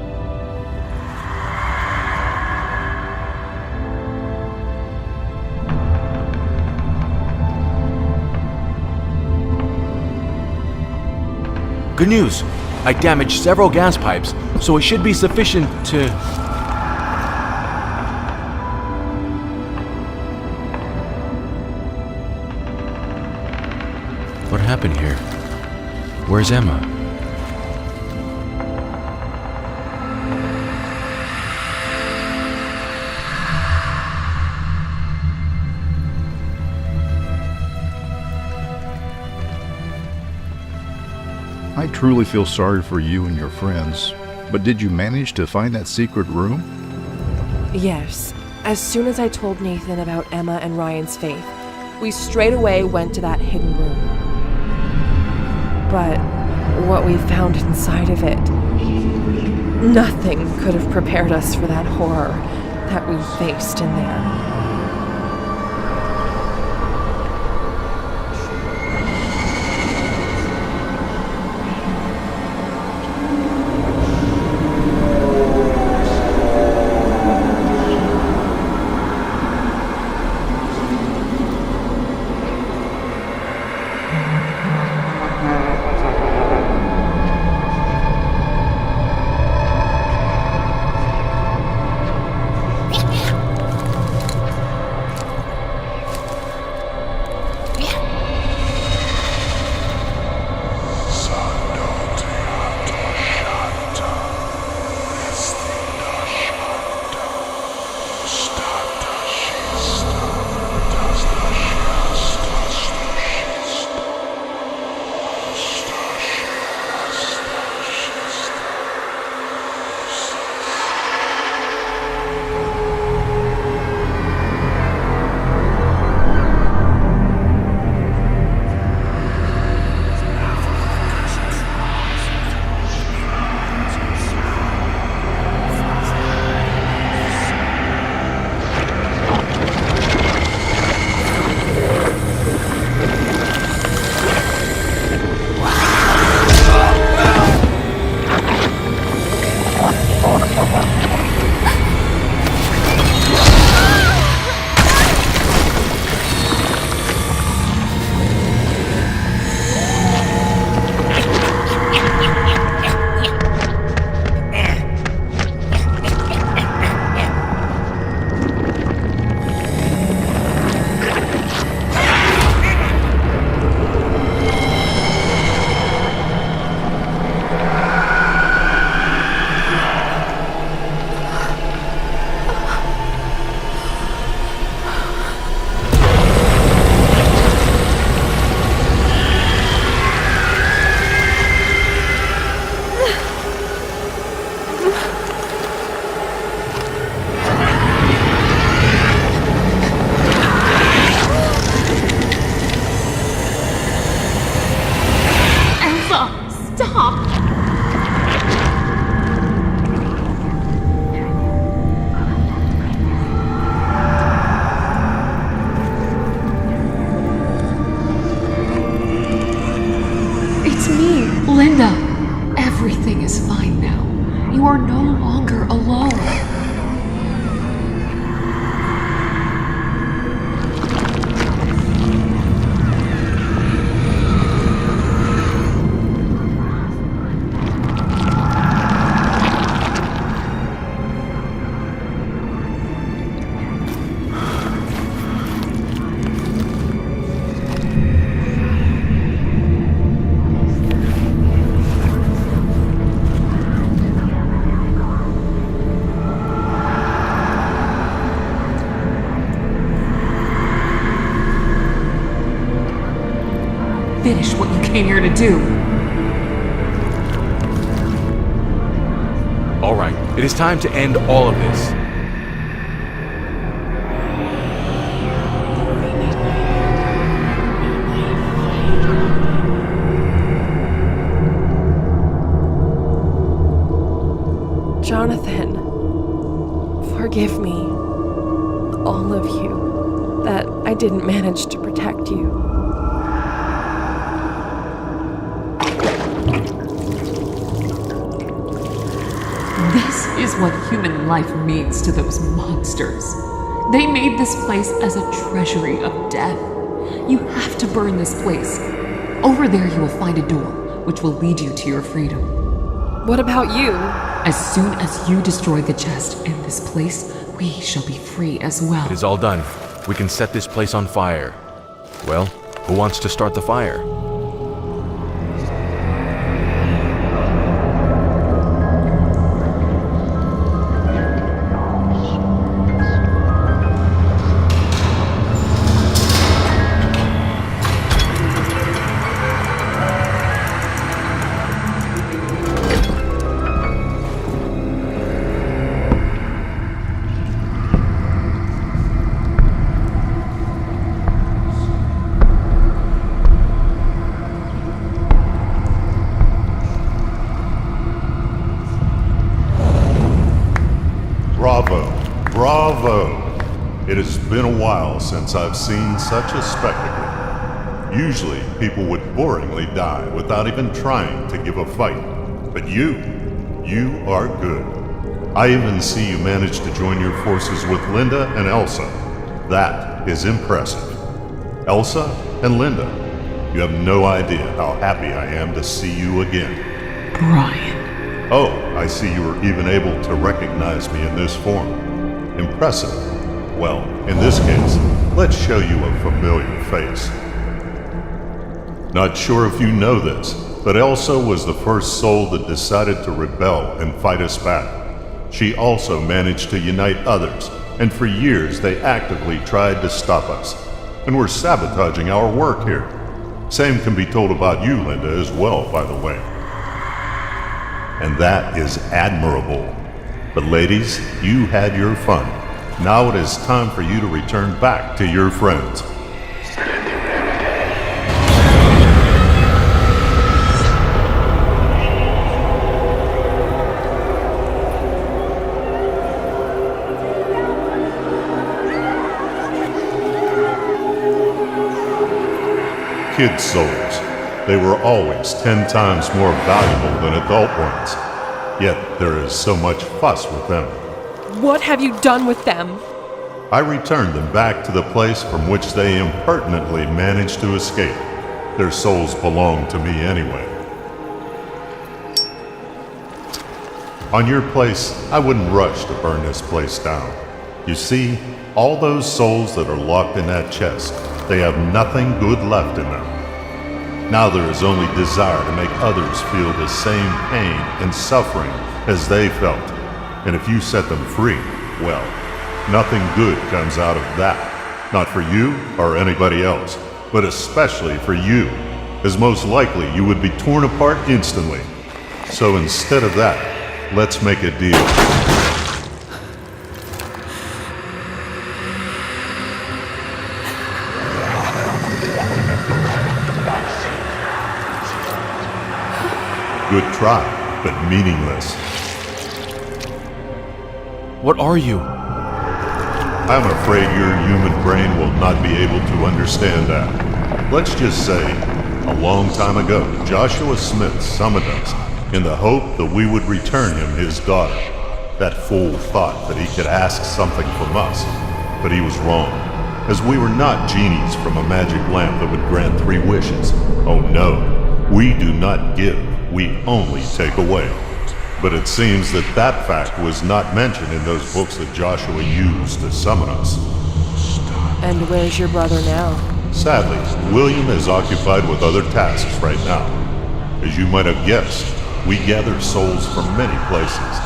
Good news. I damaged several gas pipes, so it should be sufficient to... What happened here? Where's Emma? I truly feel sorry for you and your friends, but did you manage to find that secret room? Yes. As soon as I told Nathan about Emma and Ryan's faith, we straight away went to that hidden room. But what we found inside of it, nothing could have prepared us for that horror that we faced in there. Everything is fine now. You are no longer alone. Finish what you came here to do. All right, it is time to end all of this. Jonathan, forgive me, all of you, that I didn't manage to protect you. This is what human life means to those monsters. They made this place as a treasury of death. You have to burn this place. Over there you will find a door, which will lead you to your freedom. What about you? As soon as you destroy the chest and this place, we shall be free as well. It is all done. We can set this place on fire. Well, who wants to start the fire? Bravo! It has been a while since I've seen such a spectacle. Usually, people would boringly die without even trying to give a fight. But you are good. I even see you managed to join your forces with Linda and Elsa. That is impressive. Elsa and Linda, you have no idea how happy I am to see you again. Brian. Oh, I see you were even able to recognize me in this form. Impressive. Well, in this case, let's show you a familiar face. Not sure if you know this, but Elsa was the first soul that decided to rebel and fight us back. She also managed to unite others, and for years they actively tried to stop us, and were sabotaging our work here. Same can be told about you, Linda, as well, by the way. And that is admirable. But ladies, you had your fun. Now it is time for you to return back to your friends. Kid souls. They were always 10 times more valuable than adult ones. Yet there is so much fuss with them. What have you done with them? I returned them back to the place from which they impertinently managed to escape. Their souls belong to me anyway. On your place, I wouldn't rush to burn this place down. You see, all those souls that are locked in that chest, they have nothing good left in them. Now there is only desire to make others feel the same pain and suffering as they felt. And if you set them free, well, nothing good comes out of that. Not for you or anybody else, but especially for you, as most likely you would be torn apart instantly. So instead of that, let's make a deal. Good try, but meaningless. What are you? I'm afraid your human brain will not be able to understand that. Let's just say, a long time ago, Joshua Smith summoned us in the hope that we would return him his daughter. That fool thought that he could ask something from us, but he was wrong, as we were not genies from a magic lamp that would grant 3 wishes. Oh no, we do not give, we only take away. But it seems that that fact was not mentioned in those books that Joshua used to summon us. And where's your brother now? Sadly, William is occupied with other tasks right now. As you might have guessed, we gather souls from many places,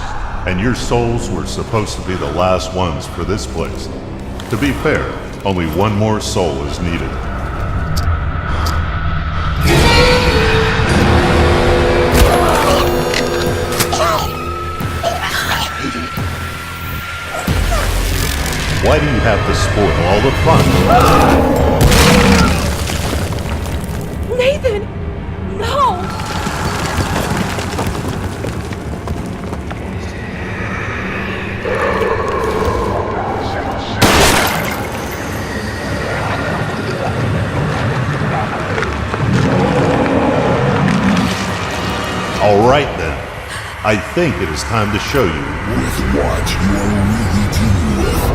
and your souls were supposed to be the last ones for this place. To be fair, only one more soul is needed. Why do you have to spoil all the fun? Nathan! No! All right then. I think it is time to show you. With what you are really dealing with.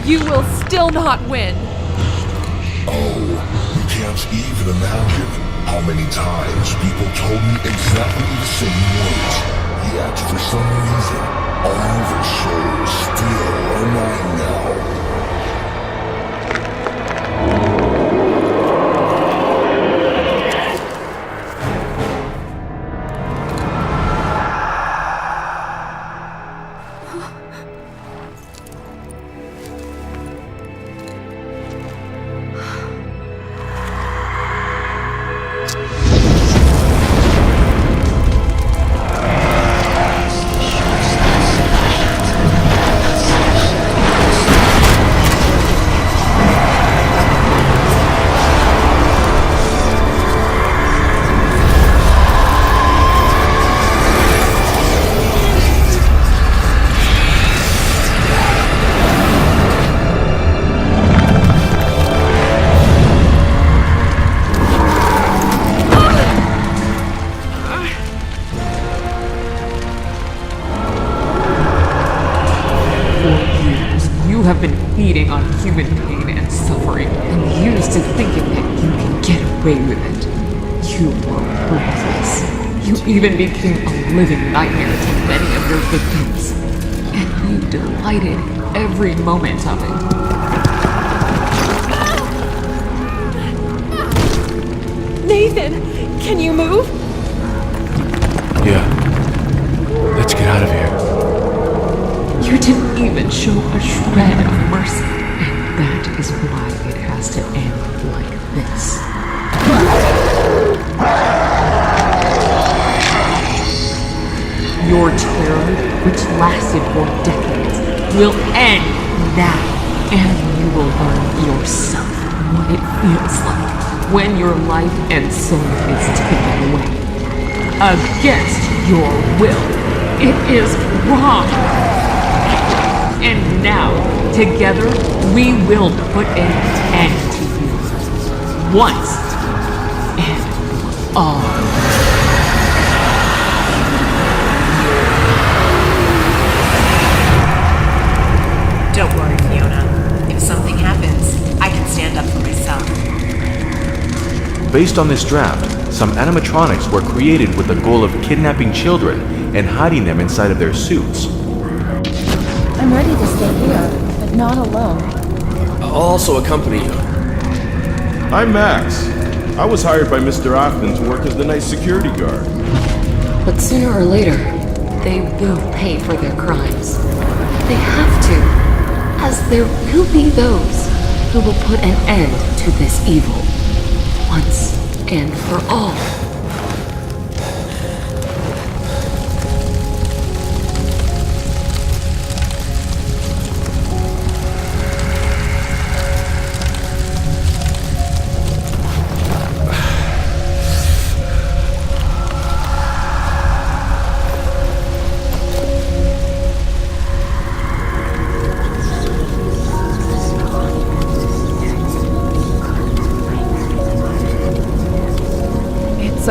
You will still not win. Oh, you can't even imagine how many times people told me exactly the same words. Yet, for some reason, all their souls still are mine now. Have been feeding on human pain and suffering, and used to thinking that you can get away with it. You were ruthless. You even became a living nightmare to many of your victims, and you delighted every moment of it. Nathan, can you move? Yeah. Let's get out of here. You didn't even show a shred of mercy, and that is why it has to end like this. Your terror, which lasted for decades, will end now, and you will learn yourself what it feels like when your life and soul is taken away. Against your will. It is wrong. And now, together, we will put an end to you. Once and for all. Don't worry, Fiona. If something happens, I can stand up for myself. Based on this draft, some animatronics were created with the goal of kidnapping children and hiding them inside of their suits. I'm ready to stay here, but not alone. I'll also accompany you. I'm Max. I was hired by Mr. Afton to work as the night security guard. But sooner or later, they will pay for their crimes. They have to, as there will be those who will put an end to this evil, once and for all.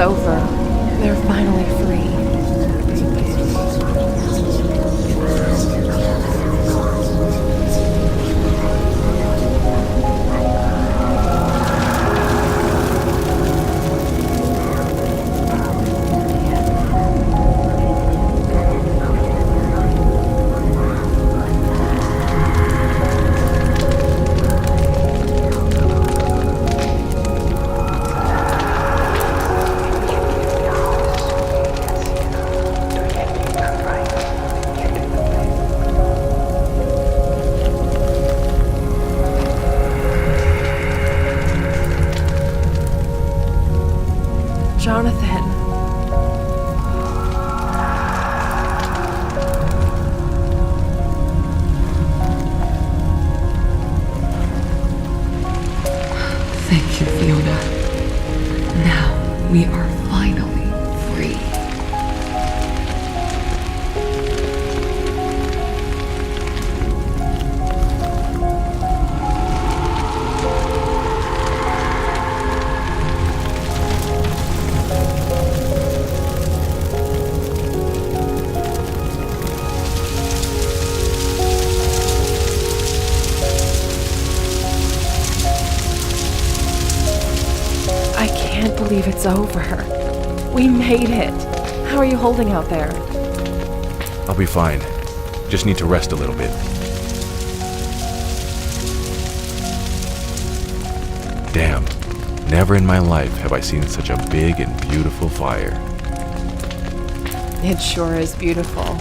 over. They're finally free. Jonathan. Thank you, Fiona. Now we are finally free. I can't believe it's over. We made it. How are you holding out there? I'll be fine. Just need to rest a little bit. Damn. Never in my life have I seen such a big and beautiful fire. It sure is beautiful.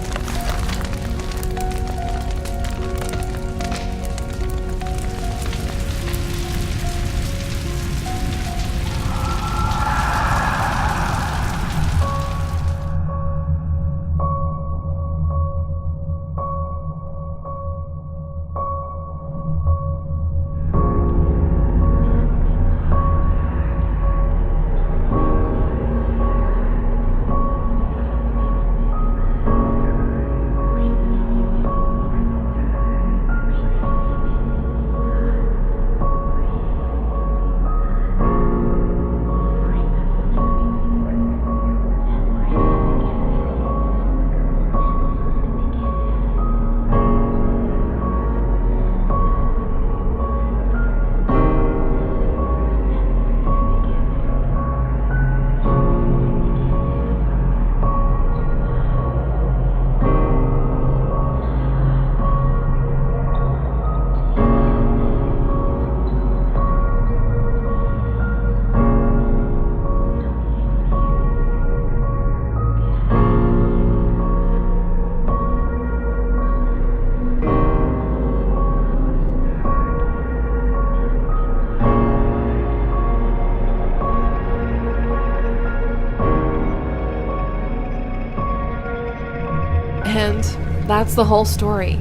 And that's the whole story.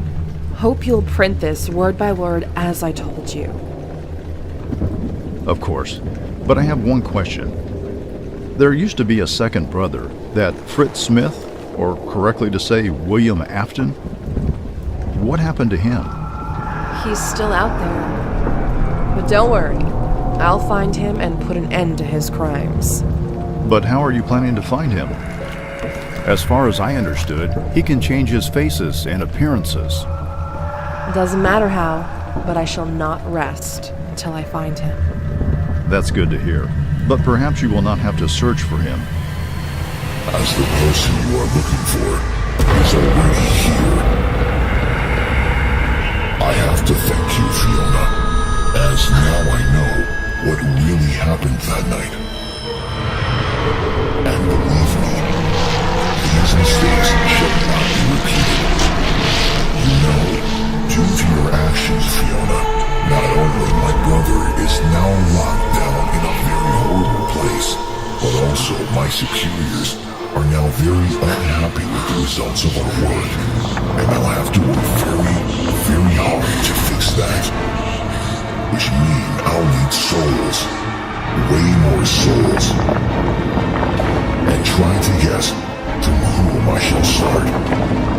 Hope you'll print this word by word as I told you. Of course. But I have one question. There used to be a second brother, that Fritz Smith, or correctly to say, William Afton. What happened to him? He's still out there. But don't worry. I'll find him and put an end to his crimes. But how are you planning to find him? As far as I understood, he can change his faces and appearances. Doesn't matter how, but I shall not rest until I find him. That's good to hear. But perhaps you will not have to search for him. As the person you are looking for is already here. I have to thank you, Fiona, as now I know what really happened that night. And believe me, these mistakes shall not be repeated. You know, due to your actions, Fiona, not only my brother is now locked down in a very horrible place, but also my superiors are now very unhappy with the results of our work. And I'll have to work very, very hard to fix that. Which means I'll need souls. Way more souls. And try to guess from whom I shall start.